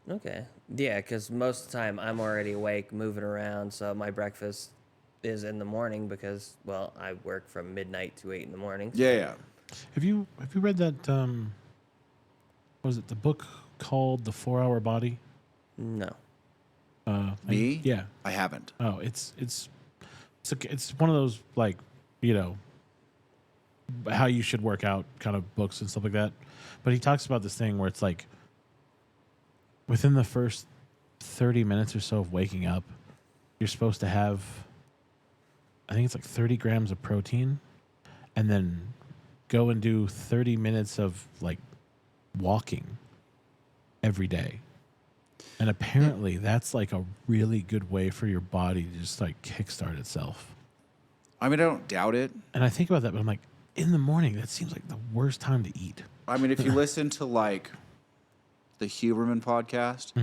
Okay. Yeah, because most of the time I'm already awake, moving around, so my breakfast is in the morning because, well, I work from midnight to 8 in the morning. Yeah. Have you read that? What was it the book called The 4 Hour Body? No. Me? Yeah. I haven't. Oh, it's one of those, like, how you should work out kind of books and stuff like that. But he talks about this thing where it's like within the first 30 minutes or so of waking up, you're supposed to have, I think it's like 30 grams of protein, and then go and do 30 minutes of like walking every day. And apparently that's like a really good way for your body to just like kickstart itself. I mean, I don't doubt it. And I think about that, but I'm like, in the morning, that seems like the worst time to eat. I mean, if you listen to like the Huberman podcast,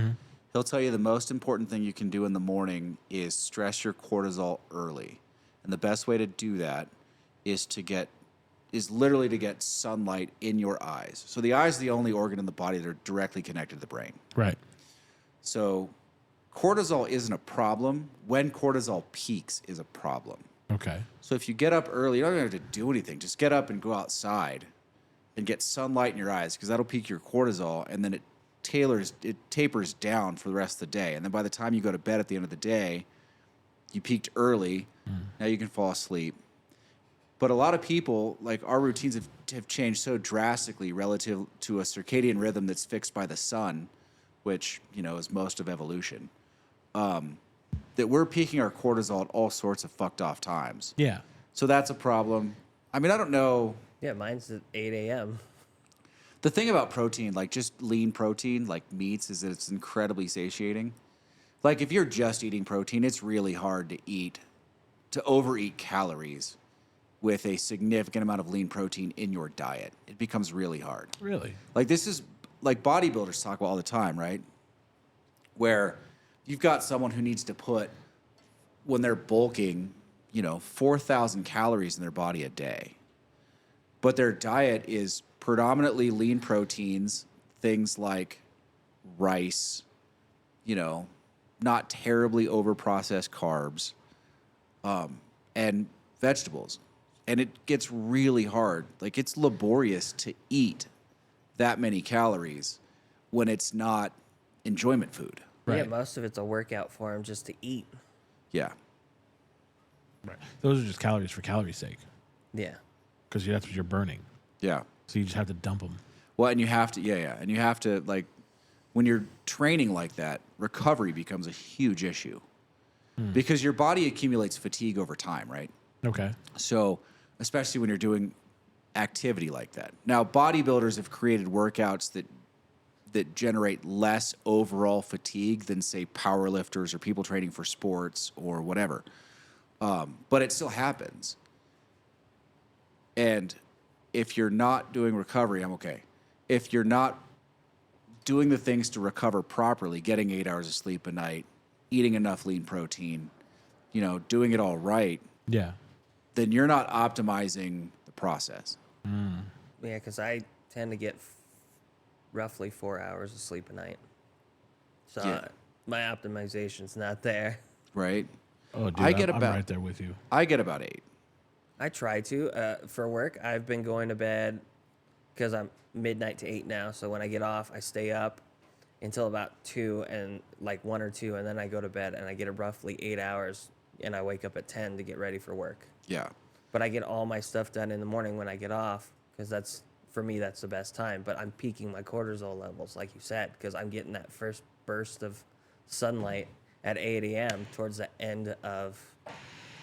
he'll tell you the most important thing you can do in the morning is stress your cortisol early. And the best way to do that is literally to get sunlight in your eyes. So the eyes are the only organ in the body that are directly connected to the brain. Right. So cortisol isn't a problem. When cortisol peaks is a problem. Okay. So if you get up early, you don't even have to do anything. Just get up and go outside and get sunlight in your eyes, because that'll peak your cortisol, and then it tapers down for the rest of the day. And then by the time you go to bed at the end of the day, you peaked early. Now you can fall asleep. But a lot of people, like our routines have changed so drastically relative to a circadian rhythm that's fixed by the sun, which, is most of evolution, that we're peaking our cortisol at all sorts of fucked off times. Yeah. So that's a problem. I mean, I don't know. Yeah, mine's at 8 a.m. The thing about protein, like just lean protein, like meats, is that it's incredibly satiating. Like if you're just eating protein, it's really hard to overeat calories with a significant amount of lean protein in your diet. It becomes really hard. Really? Like this is like bodybuilders talk about all the time, right? Where you've got someone who needs to put, when they're bulking, 4,000 calories in their body a day. But their diet is predominantly lean proteins, things like rice, not terribly overprocessed carbs, and vegetables. And it gets really hard. Like it's laborious to eat that many calories when it's not enjoyment food. Yeah, Right. most of it's a workout for them just to eat. Yeah. Right. Those are just calories for calories' sake, Yeah. because that's what you're burning. Yeah. So you just have to dump them. Well, and you have to, yeah. And you have to, like, when you're training like that, recovery becomes a huge issue because your body accumulates fatigue over time, right? Okay. So, especially when you're doing activity like that. Now, bodybuilders have created workouts that generate less overall fatigue than, say, powerlifters or people training for sports or whatever. But it still happens. And if you're not doing recovery, I'm okay. If you're not doing the things to recover properly, getting 8 hours of sleep a night, eating enough lean protein, doing it all right, Yeah. then you're not optimizing the process. Yeah, because I tend to get roughly 4 hours of sleep a night. So Yeah. my optimization's not there. Right? Oh, dude, I'm right there with you. I get about 8. I try to. For work, I've been going to bed because I'm midnight to 8 now. So when I get off, I stay up until about 2 and like 1 or 2, and then I go to bed and I get roughly 8 hours, and I wake up at 10 to get ready for work. Yeah. But I get all my stuff done in the morning when I get off because for me, that's the best time. But I'm peaking my cortisol levels, like you said, because I'm getting that first burst of sunlight at 8 a.m. towards the end of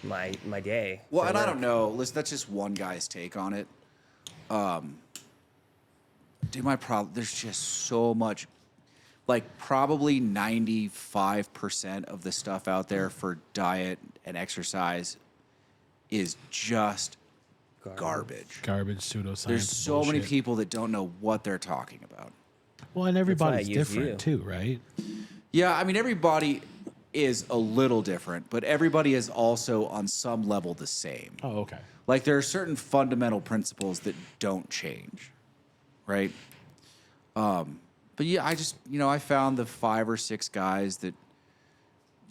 my day. Well, for and I work. don't know. Listen, that's just one guy's take on it. Dude, my problem, there's just so much, like probably 95% of the stuff out there for diet and exercise is just garbage. Garbage, pseudoscience. There's so many bullshit. people that don't know what they're talking about. Well, and why I everybody's use different you. too, right? Yeah, I mean, everybody is a little different, but everybody is also on some level the same. Oh, okay. Like there are certain fundamental principles that don't change, right? But yeah, I just, I found the 5 or 6 guys that,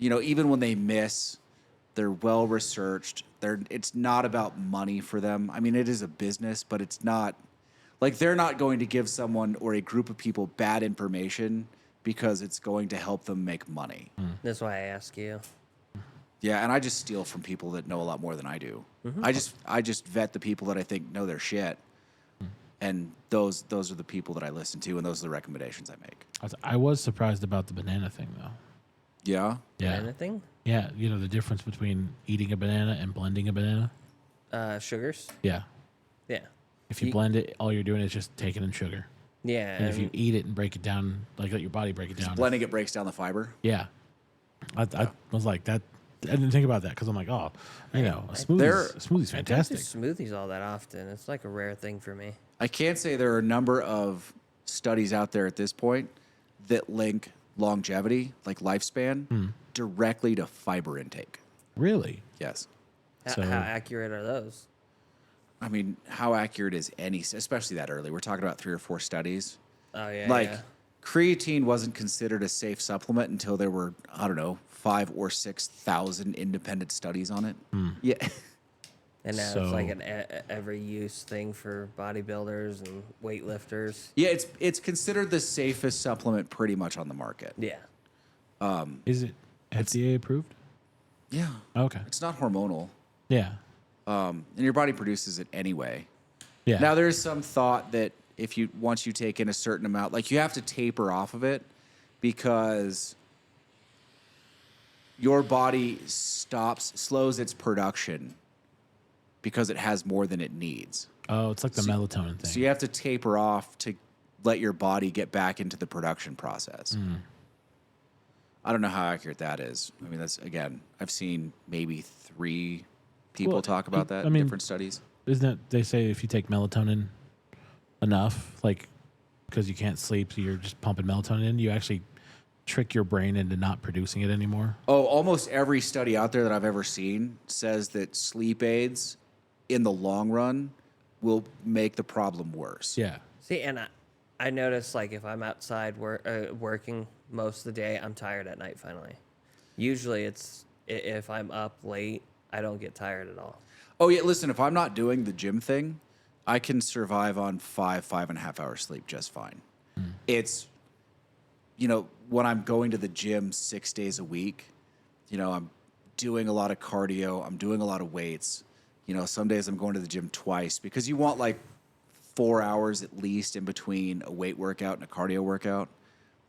even when they miss, they're well researched. It's not about money for them. I mean, it is a business, but it's not like they're not going to give someone or a group of people bad information because it's going to help them make money. That's why I ask you. Yeah, and I just steal from people that know a lot more than I do. I just vet the people that I think know their shit, and those are the people that I listen to, and those are the recommendations I make. I was surprised about the banana thing, though. Yeah, Yeah. Anything? Yeah, the difference between eating a banana and blending a banana. Sugars? Yeah. Yeah. If you blend it, all you're doing is just taking in sugar. Yeah. And if you eat it and break it down, like let your body break it down. blending it breaks down the fiber. Yeah. I was like that. I didn't think about that because I'm like, a smoothie's I don't fantastic. do smoothies all that often. It's like a rare thing for me. I can say there are a number of studies out there at this point that link longevity, like lifespan, directly to fiber intake. Really? Yes. So- How accurate are those? I mean, how accurate is any, especially that early? We're talking about 3 or 4 studies. Oh, yeah. Like, yeah. creatine wasn't considered a safe supplement until there were, 5 or 6,000 independent studies on it. Yeah. And now So- it's like an every use thing for bodybuilders and weightlifters. Yeah, it's considered the safest supplement pretty much on the market. Yeah. Is it FDA approved? Yeah. Okay. It's not hormonal. Yeah. And your body produces it anyway. Yeah. Now there's some thought that once you take in a certain amount, like you have to taper off of it because your body slows its production because it has more than it needs. Oh, it's like the melatonin thing. So you have to taper off to let your body get back into the production process. I don't know how accurate that is. I mean, I've seen maybe 3 people Well, talk about that I in mean, different studies. Isn't it? They say if you take melatonin enough, like because you can't sleep, so you're just pumping melatonin in, you actually trick your brain into not producing it anymore. Oh, almost every study out there that I've ever seen says that sleep aids in the long run will make the problem worse. Yeah. See, and I notice like if I'm outside working most of the day, I'm tired at night finally. Usually it's if I'm up late, I don't get tired at all. Oh, yeah, listen, if I'm not doing the gym thing, I can survive on 5.5 hours sleep just fine. It's, when I'm going to the gym 6 days a week, I'm doing a lot of cardio, I'm doing a lot of weights. Some days I'm going to the gym twice because you want like 4 hours at least in between a weight workout and a cardio workout.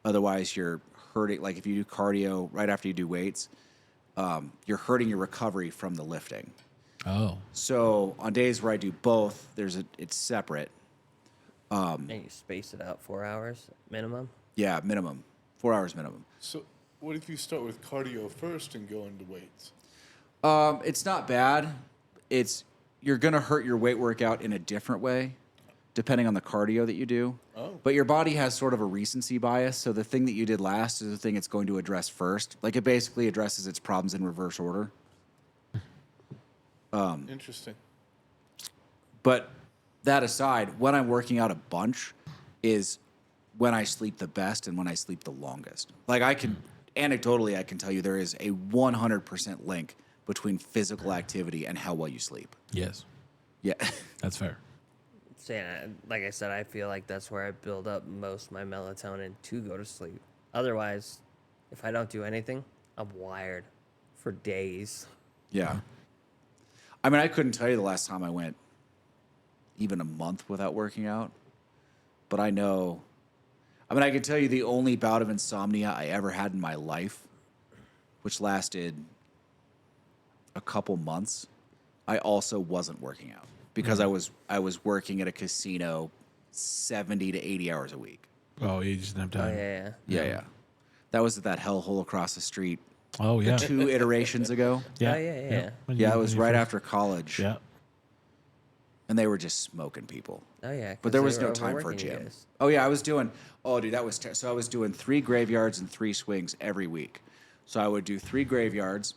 Otherwise, you're hurting. Like if you do cardio right after you do weights, you're hurting your recovery from the lifting. Oh. So on days where I do both, it's separate. And you space it out 4 hours minimum. Yeah, minimum 4 hours minimum. So what if you start with cardio first and go into weights? It's not bad. You're gonna hurt your weight workout in a different way. depending on the cardio that you do. Oh. But your body has sort of a recency bias. So the thing that you did last is the thing it's going to address first. Like it basically addresses its problems in reverse order. Interesting. But that aside, when I'm working out a bunch is when I sleep the best and when I sleep the longest. Like anecdotally, I can tell you there is a 100% link between physical activity and how well you sleep. Yes, Yeah. that's fair. Like I said, I feel like that's where I build up most of my melatonin to go to sleep. Otherwise, if I don't do anything, I'm wired for days. Yeah. I mean, I couldn't tell you the last time I went even a month without working out, but I know. I mean, I can tell you the only bout of insomnia I ever had in my life, which lasted a couple months, I also wasn't working out because I was working at a casino 70 to 80 hours a week. Oh, you just didn't have Oh time. yeah. Yeah. That was at that hellhole across the street Oh, yeah. 2 iterations ago. Yeah. Oh, yeah. When Yeah, you- it was when you right first- after college. Yeah. And they were just smoking people. Oh yeah. But 'cause there they was were no time for a overworking you gym. guys. Oh yeah, I was doing. Oh dude, that was so. I was doing 3 graveyards and 3 swings every week. So I would do 3 graveyards.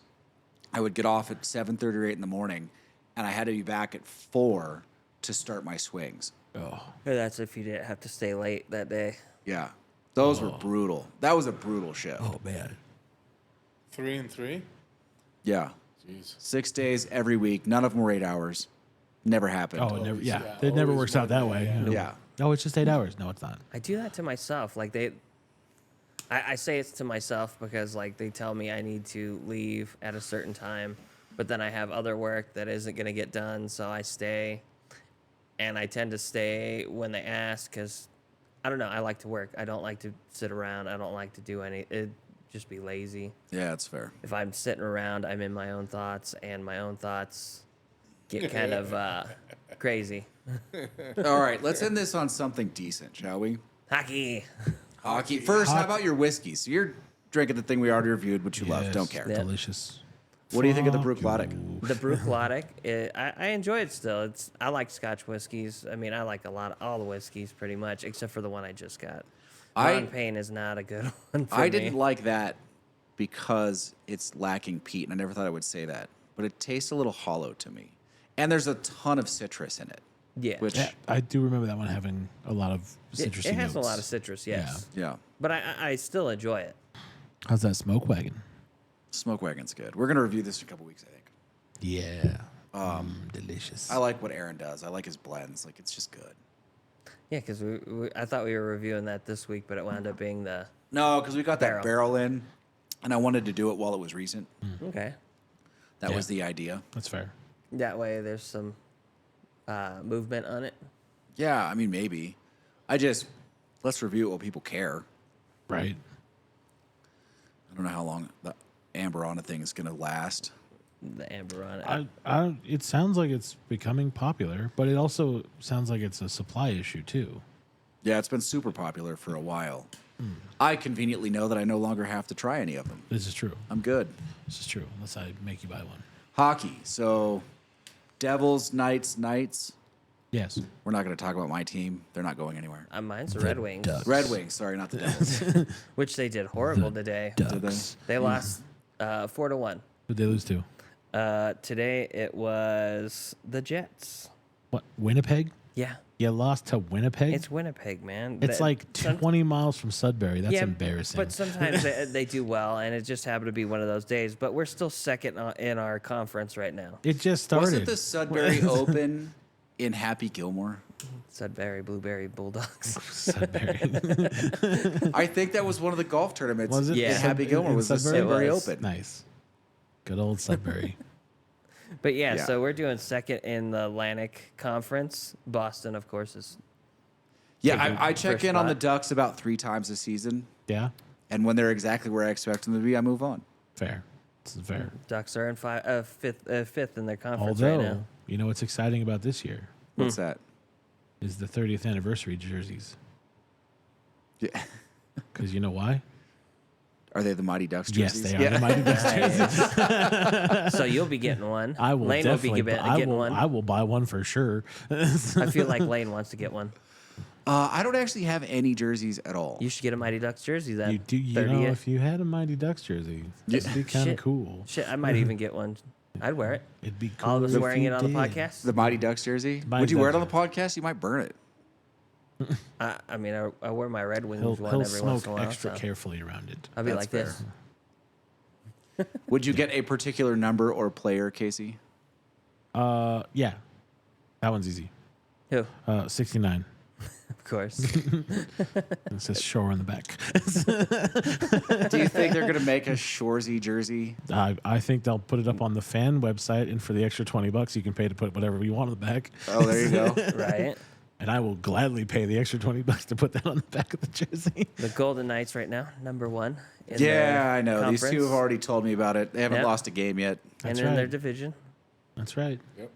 I would get off at 7:30 or 8 in the morning, and I had to be back at 4 to start my swings. Oh, And that's if you didn't have to stay late that day. Yeah, those were brutal. That was a brutal shift. oh man. 3 and 3. Yeah, Jeez. 6 days every week. None of them were 8 hours. Never happened. Oh, it never. Yeah, yeah, it never always works out that more way. than- yeah. No, it's just 8 hours. No, it's not. I do that to myself. Like I say it's to myself because like they tell me I need to leave at a certain time, but then I have other work that isn't gonna get done, so I stay. And I tend to stay when they ask because I don't know. I like to work. I don't like to sit around. I don't like to do just be lazy. Yeah, that's fair. If I'm sitting around, I'm in my own thoughts, and my own thoughts get kind of crazy. All right, let's end this on something decent, shall we? Hockey. Hockey. First, how about your whiskey? So you're drinking the thing we already reviewed, which you love. Yes, Don't care. Yeah. Delicious. What do you think of the Fuck Brooklotic? you. The Brooklotic, I enjoy it still. I like Scotch whiskeys. I mean, I like all the whiskeys pretty much, except for the one I just got. Ron Payne is not a good one for me. I didn't like that because it's lacking peat, and I never thought I would say that. But it tastes a little hollow to me. And there's a ton of citrus in it. Yeah. Which, Yeah, I do remember that one having a lot of It citrusy it has notes. a lot of citrus, yes. yeah, But I still enjoy it. How's that smoke wagon? Smoke Wagon's good. We're going to review this in a couple weeks, I think. Yeah. Delicious. I like what Aaron does. I like his blends. Like, it's just good. Yeah, because I thought we were reviewing that this week, but it wound up being the... No, because we got that Barrel. barrel in, and I wanted to do it while it was recent. Okay. That Yeah. was the idea. That's fair. That way there's some movement on it. Yeah, I mean, maybe. Let's review it while people care. Right. I don't know how long the amber on a thing is going to last. The amber on it. It sounds like it's becoming popular, but it also sounds like it's a supply issue too. Yeah, it's been super popular for a while. I conveniently know that I no longer have to try any of them. This is true. I'm good. This is true. Unless I make you buy one. Hockey. So, Devils, Knights. Yes. We're not going to talk about my team. They're not going anywhere. Mine's the Red Wings, Ducks. Red Wings, sorry, not the Devils. which they did horrible today. Did they? They lost 4-1. Who'd they lose to? Today it was the Jets. What? Winnipeg? Yeah, You lost to Winnipeg? it's Winnipeg, man. It's That- like some- 20 miles from Sudbury. That's embarrassing. But sometimes they do well, and it just happened to be one of those days. But we're still second in our conference right now. it just started. Wasn't the Sudbury Open in Happy Gilmore? Sudbury Blueberry Bulldogs. Sudbury. I think that was one of the golf tournaments. Was it? Yeah. in Happy Gilmore in was the Sudbury? Sudbury It was. Open. Nice. Good old Sudbury. But yeah, Yeah. so we're doing second in the Atlantic Conference. Boston, of course, is Yeah, taking I check first in on the spot. Ducks about 3 times a season, Yeah. and when they're exactly where I expect them to be, I move on. Fair. This is fair. Ducks are in fifth in their conference Although, right now. you know what's exciting about this year What's that? is the 30th anniversary jerseys. Yeah. Because you know why? Are they the Mighty Ducks Yes, jerseys? they are the Mighty Ducks jerseys. So you'll be getting one. I will Lane definitely. will be getting one. I will buy one for sure. I feel like Lane wants to get one. I don't actually have any jerseys at all. You should get a Mighty Ducks jersey then. You do. You 30th. know, if you had a Mighty Ducks jersey, it'd be kind of Shit. cool. Shit, I might even get one. I'd wear it. It'd be cool. All of us if wearing you it on the did. podcast. The Mighty Ducks jersey? Mighty Would you wear it on Ducks the podcast? You might burn it. I mean, I wear my Red Wings He'll one he'll every once smoke in a while. extra So carefully around it. I'll be That's like fair. this. Would you get a particular number or player, Casey? Yeah, that one's easy. Who? 69. Of course. It says Shore on the back. Do you think they're going to make a Shoresy jersey? I think they'll put it up on the fan website, and for the extra $20, you can pay to put whatever you want on the back. Oh, there you go. Right. And I will gladly pay the extra $20 to put that on the back of the jersey. The Golden Knights right now, #1. In Yeah, their I know. These two conference have already told me about it. They haven't Yep. lost a game yet. and That's in their right. division. That's right. Yep.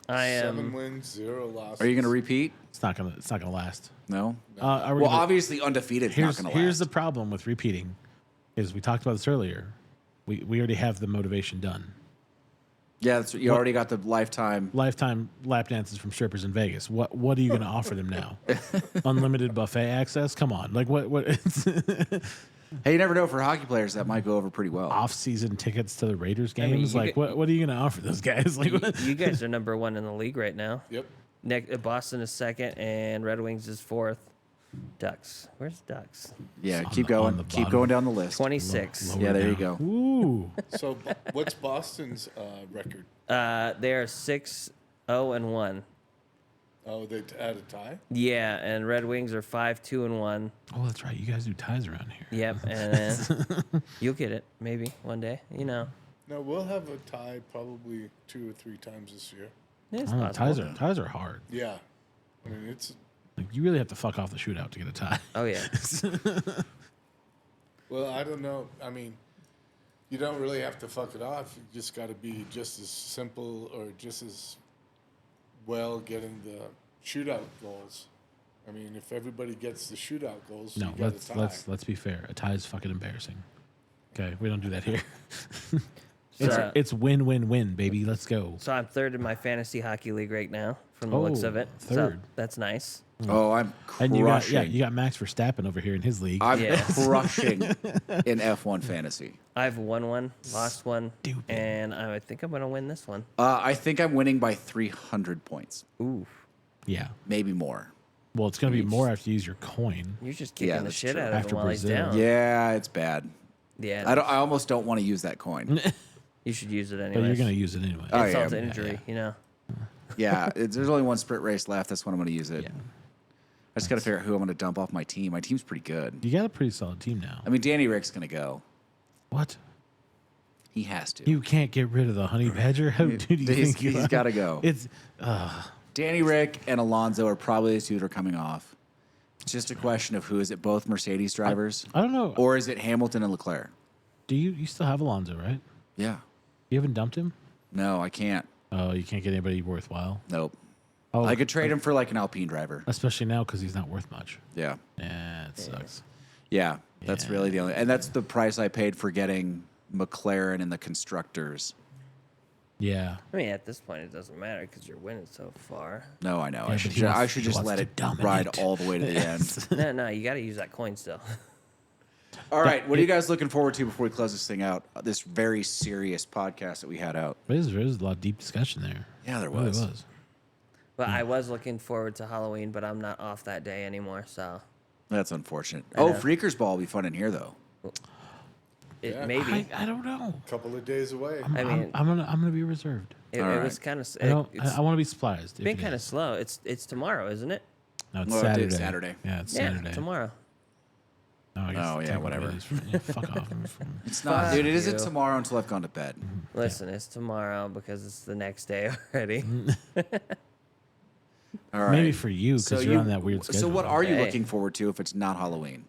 I 7 am. wins, 0 losses. Are you going to repeat? It's not gonna last. No. Are we Well, gonna- obviously undefeated is not here's going to here's last. the problem with repeating, is we talked about this earlier. We already have the motivation done. Yeah, that's, you already got the lifetime. Lifetime lap dances from strippers in Vegas. What are you going to offer them now? Unlimited buffet access? Come on, like what? It's Hey, you never know. For hockey players, that might go over pretty well. off-season tickets to the Raiders mean, games? you like get- what are you going to offer those guys? Like what? You guys are #1 in the league right now. Yep. Boston is 2nd, and Red Wings is 4th. Ducks. Where's Ducks? Yeah, On keep the- on going. the Keep bottom. going down the list. 26. Lower Yeah, there you down. go. Ooh, So, what's Boston's record? They are 6-0-1. Oh, they had a tie? Yeah, and Red Wings are 5-2-1. oh, that's right. You guys do ties around here. Yep, and you'll get it maybe one day. You know, No, we'll have a tie probably 2 or 3 times this year. it's I don't know, possible. ties are hard. Yeah. I mean, it's, Like you really have to fuck off the shootout to get a tie. Oh yeah, well, I don't know. I mean, you don't really have to fuck it off. You just got to be just as simple or just as well getting the shootout goals. I mean, if everybody gets the shootout goals, No, you got a tie. let's be fair. A tie is fucking embarrassing. Okay, we don't do that here. So- it's win-win-win, baby. Let's go. so I'm 3rd in my fantasy hockey league right now, from the looks Oh, of it. So 3rd. that's nice. Oh, I'm And crushing. you got Max Verstappen over here in his league. I'm Yes. crushing in F1 fantasy. I've won one, lost one, Stupid. and I think I'm gonna win this one. I think I'm winning by 300 points, Ooh, Yeah. maybe more. Well, it's going to be more after you use your coin. you're just kicking Yeah, the that's shit true. out of After him while Brazil. he's down. Yeah, it's bad. Yeah, I almost don't want to use that coin. you should use it But anyway. you're going to use it anyway. Oh, Insult yeah. to injury, you know. Yeah, there's only one sprint race left. That's when I'm going to use it. Yeah. I just got to figure out who I'm going to dump off my team. My team's pretty good. You got a pretty solid team now. I mean, Danny Rick's going to go. What? He has to. You can't get rid of the honey badger? How do you think you he's are? got to go. It's Danny Rick and Alonso are probably the two that are coming off. It's just a question of who is it? Both Mercedes drivers, I don't know. or is it Hamilton and Leclerc? Do you still have Alonso, right? Yeah. You haven't dumped him? No, I can't. Oh, you can't get anybody worthwhile. Nope. Oh, I could trade him for like an Alpine driver. especially now because he's not worth much. Yeah. Yeah, it sucks. Yeah. That's really the only, and that's the price I paid for getting McLaren in the constructors. Yeah. I mean, at this point, it doesn't matter because you're winning so far. No, I know. Yeah, I should but he wants- I should he just wants let to it dominate. ride all the way to the end. No, you got to use that coin still. All right. What are you guys looking forward to before we close this thing out? This very serious podcast that we had out. There is a lot of deep discussion there. Yeah, there It really was. But I was looking forward to Halloween, but I'm not off that day anymore, so That's unfortunate. I Oh, know. Freakers Ball will be fun in here though. it Yeah. maybe. I don't know. Couple of days away. I mean, I'm gonna be reserved. it all was right. kind of. I don't. It's I want to be surprised. if been it kind of is. slow. It's tomorrow, isn't it? No, it's Well, it Saturday. is Saturday. Yeah, it's Yeah, Saturday. tomorrow. Oh, I guess Oh, yeah, technically whatever. it is. Yeah, fuck off. It's not, Fuck dude. It isn't you. tomorrow until I've gone to bed. Listen, it's tomorrow because it's the next day already. All right. Maybe for you because you're on that weird schedule. So what are you Hey. looking forward to if it's not Halloween?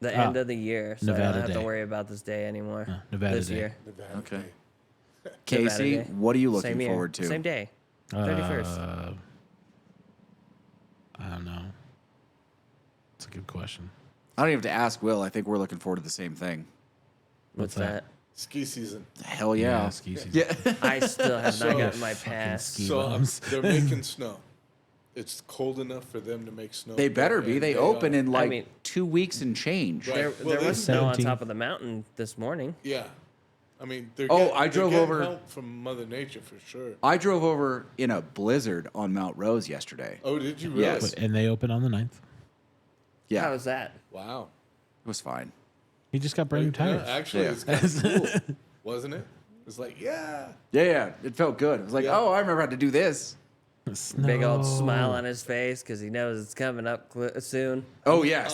The end of the year, so I Nevada don't have to Day. worry about this day anymore. Nevada this Day. year. Nevada Okay. Day. Casey, Day. what are you looking Same year, forward to? Same day. 31st. I don't know. It's a good question. I don't even have to ask Will. I think we're looking forward to the same thing. What's that? that? Ski season. Hell yeah. ski season. Yeah. I still have not So gotten my pass. ski So bums. they're making snow. It's cold enough for them to make snow. They better be. and They open are. in like mean- 2 weeks and change. Right. There, Well, there they- was snow on 17. top of the mountain this morning. Yeah. I mean, they're Oh, getting, I they're drove getting over- help from Mother Nature for sure. I drove over in a blizzard on Mount Rose yesterday. Oh, did you really? Yes. And they open on the 9th. Yeah, How was that? Wow. it was fine. He just got brand new Yeah, tires. actually, Yeah. it's kind of cool, wasn't it? It's like, yeah. Yeah, it felt good. It was like, Yeah. oh, I remember how to do this. Big old Snow. smile on his face because he knows it's coming up soon. Oh yeah, I'm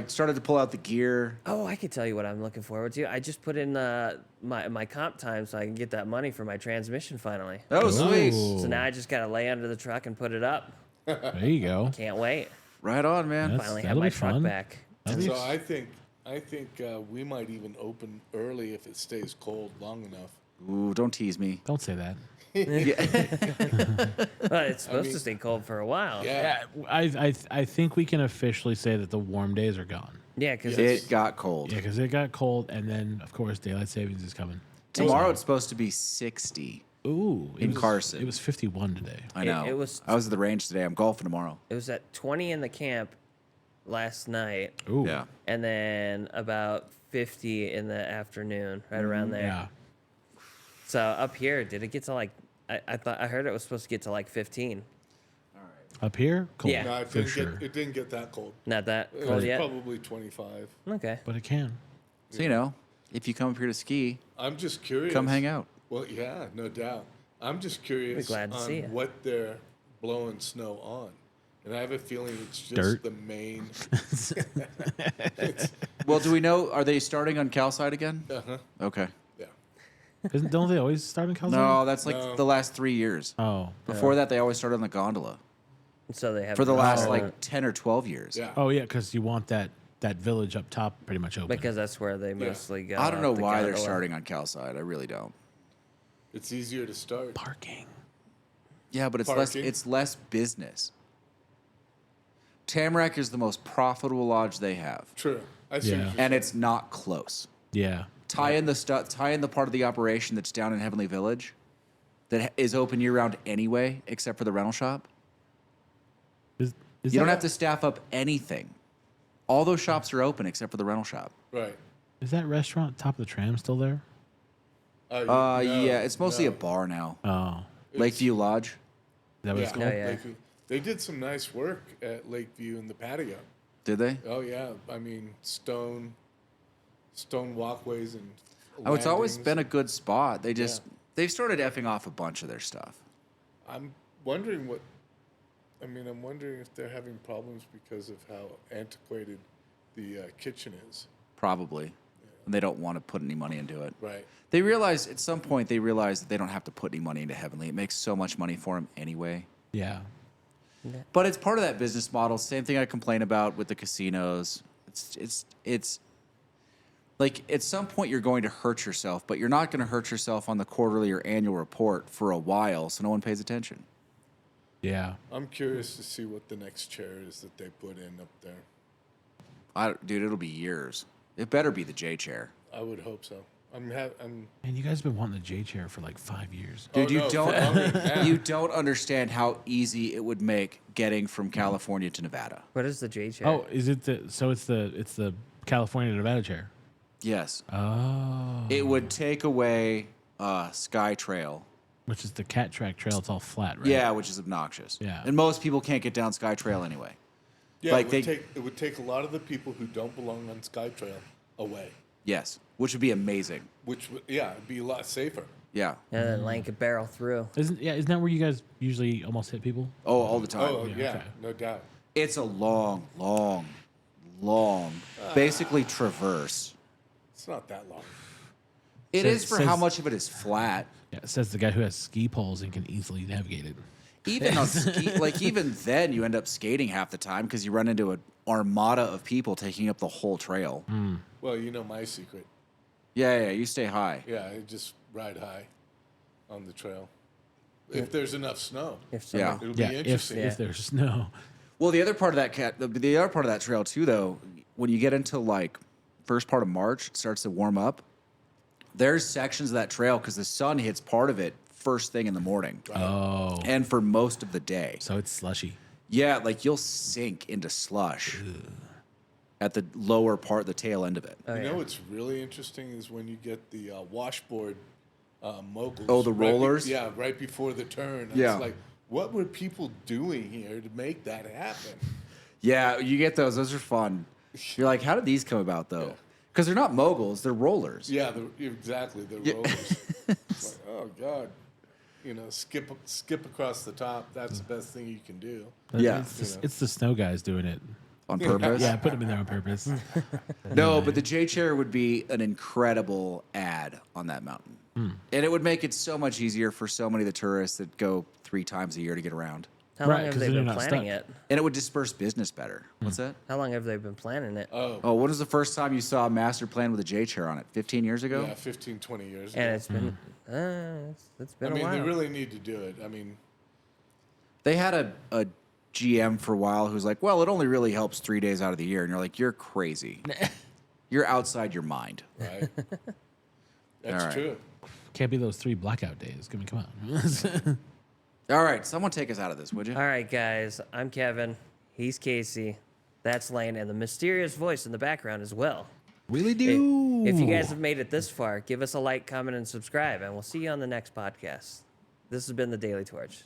started to pull out the gear. Oh, I can tell you what I'm looking forward to. I just put in my comp time so I can get that money for my transmission finally. Oh sweet, Ooh. So now I just gotta lay under the truck and put it up. There you go. Can't wait. right on, man. That's- Finally have that'll my be truck fun. back. That'll be So ex- I think we might even open early if it stays cold long enough. Ooh, don't tease me. Don't say that. But it's supposed mean- to stay cold for a while. Yeah. I think we can officially say that the warm days are gone. Yeah, because It got cold. Yeah, because it got cold, and then of course daylight savings is coming. Tomorrow it's supposed to be 60. Ooh, it In was, Carson. it was 51 today. I know. it was- I was at the range today. I'm golfing tomorrow. it was at 20 in the camp last night, Ooh, Yeah. and then about 50 in the afternoon, right around there. yeah. So up here, did it get to like? I heard it was supposed to get to like 15. Up here, cold. Yeah. No, it for didn't, sure. it didn't get that cold. Not that It cold was yet. probably 25. Okay. But it can. So if you come up here to ski, I'm just curious. come hang out. Well, yeah, no doubt. I'm just curious glad to on see ya. what they're blowing snow on. And I have a feeling it's just Dirt. the main. Well, do we know? Are they starting on Calcite again? Uh-huh. Okay. Yeah. Don't they always start in California? No, that's like No. the last 3 years. Oh. Before that, they always started on the gondola So they have for the last Oh. like 10 or 12 years. Yeah. Oh yeah, because you want that village up top pretty much open. because that's where they mostly go. I don't know the why they're gondola. starting on Calcite. I really don't. It's easier to start. parking. Yeah, but Parking. it's less business. Tamarack is the most profitable lodge they have, True. I see. Yeah. what you're and it's not close. Yeah. Tie in the part of the operation that's down in Heavenly Village, that is open year round anyway, except for the rental shop. Is You don't that- have to staff up anything. All those shops are open except for the rental shop. Right. Is that restaurant top of the tram still there? No, Yeah, it's mostly no. a bar now. Oh, Lakeview Lodge. is that what Yeah. it's called? Oh, yeah. Lakeview. They did some nice work at Lakeview in the patio. Did they? Oh yeah, I mean stone walkways and. Oh, it's always landings. been a good spot. They've started effing off a bunch of their stuff. I'm wondering what. I mean, I'm wondering if they're having problems because of how antiquated the kitchen is. Probably. And they don't want to put any money into it. Right. They realize at some point that they don't have to put any money into Heavenly. It makes so much money for them anyway. Yeah. But it's part of that business model. Same thing I complain about with the casinos. It's like at some point you're going to hurt yourself, but you're not going to hurt yourself on the quarterly or annual report for a while, so no one pays attention. Yeah. I'm curious to see what the next chair is that they put in up there. Dude, it'll be years. It better be the J chair. I would hope so. I'm. And you guys have been wanting the J chair for like 5 years. Dude, Oh, no, for longer than that. you don't understand how easy it would make getting from California to Nevada. What is the J chair? Oh, is it it's the California Nevada chair? Yes. Oh. It would take away Sky Trail. Which is the cat track trail. It's all flat, right? Yeah, which is obnoxious. Yeah. And most people can't get down Sky Trail anyway. Yeah, Like it would take a lot of the people who don't belong on SkyTrail away, Yes, which would be amazing. which would it'd be a lot safer. Yeah. And then Lane could barrel through. Isn't that where you guys usually almost hit people? Oh, all the time. Oh yeah, okay. no doubt. It's a long, basically traverse. It's not that long. It Says- is for says- how much of it is flat. Yeah, it says the guy who has ski poles and can easily navigate it. Even on ski, like even then, you end up skating half the time because you run into an armada of people taking up the whole trail. Well, you know my secret. Yeah, you stay high. Yeah, I just ride high on the trail. If there's enough snow, If Yeah. someone, it'll Yeah, be if interesting. if there's snow. Well, the other part of that trail too, though, when you get into like first part of March, it starts to warm up. There's sections of that trail because the sun hits part of it first thing in the morning. Oh, And for most of the day. so it's slushy. Yeah, like you'll sink into slush at the lower part, the tail end of it. Oh, You yeah. know what's really interesting is when you get the washboard moguls. Oh, the rollers? Yeah, right before the turn. Yeah. It's like, what were people doing here to make that happen? Yeah, you get those. Those are fun. You're like, how did these come about though? Because they're not moguls, they're rollers. Yeah, exactly. The rollers. It's like, oh God, skip across the top. That's the best thing you can do. Yeah. It's the snow guys doing it. On purpose. Yeah, put them in there on purpose. No, but the J chair would be an incredible ad on that mountain. And it would make it so much easier for so many of the tourists that go 3 times a year to get around. How Right, long have 'cause they then been you're not planning stuck. it? And it would disperse business better. What's that? How long have they been planning it? Oh, when was the first time you saw a master plan with a J chair on it? 15 years ago? Yeah, 15, 20 years ago. And it's been it's been I mean, a while. they really need to do it. I mean, They had a GM for a while who's like, well, it only really helps 3 days out of the year. And you're like, you're crazy. You're outside your mind. right? That's All right. true. Can't be those 3 blackout days. I mean, come on. All right, someone take us out of this, would you? All right, guys. I'm Kevin. He's Casey. That's Lane, and the mysterious voice in the background as well. Really do. If you guys have made it this far, give us a like, comment, and subscribe, and we'll see you on the next podcast. This has been the Daily Torch.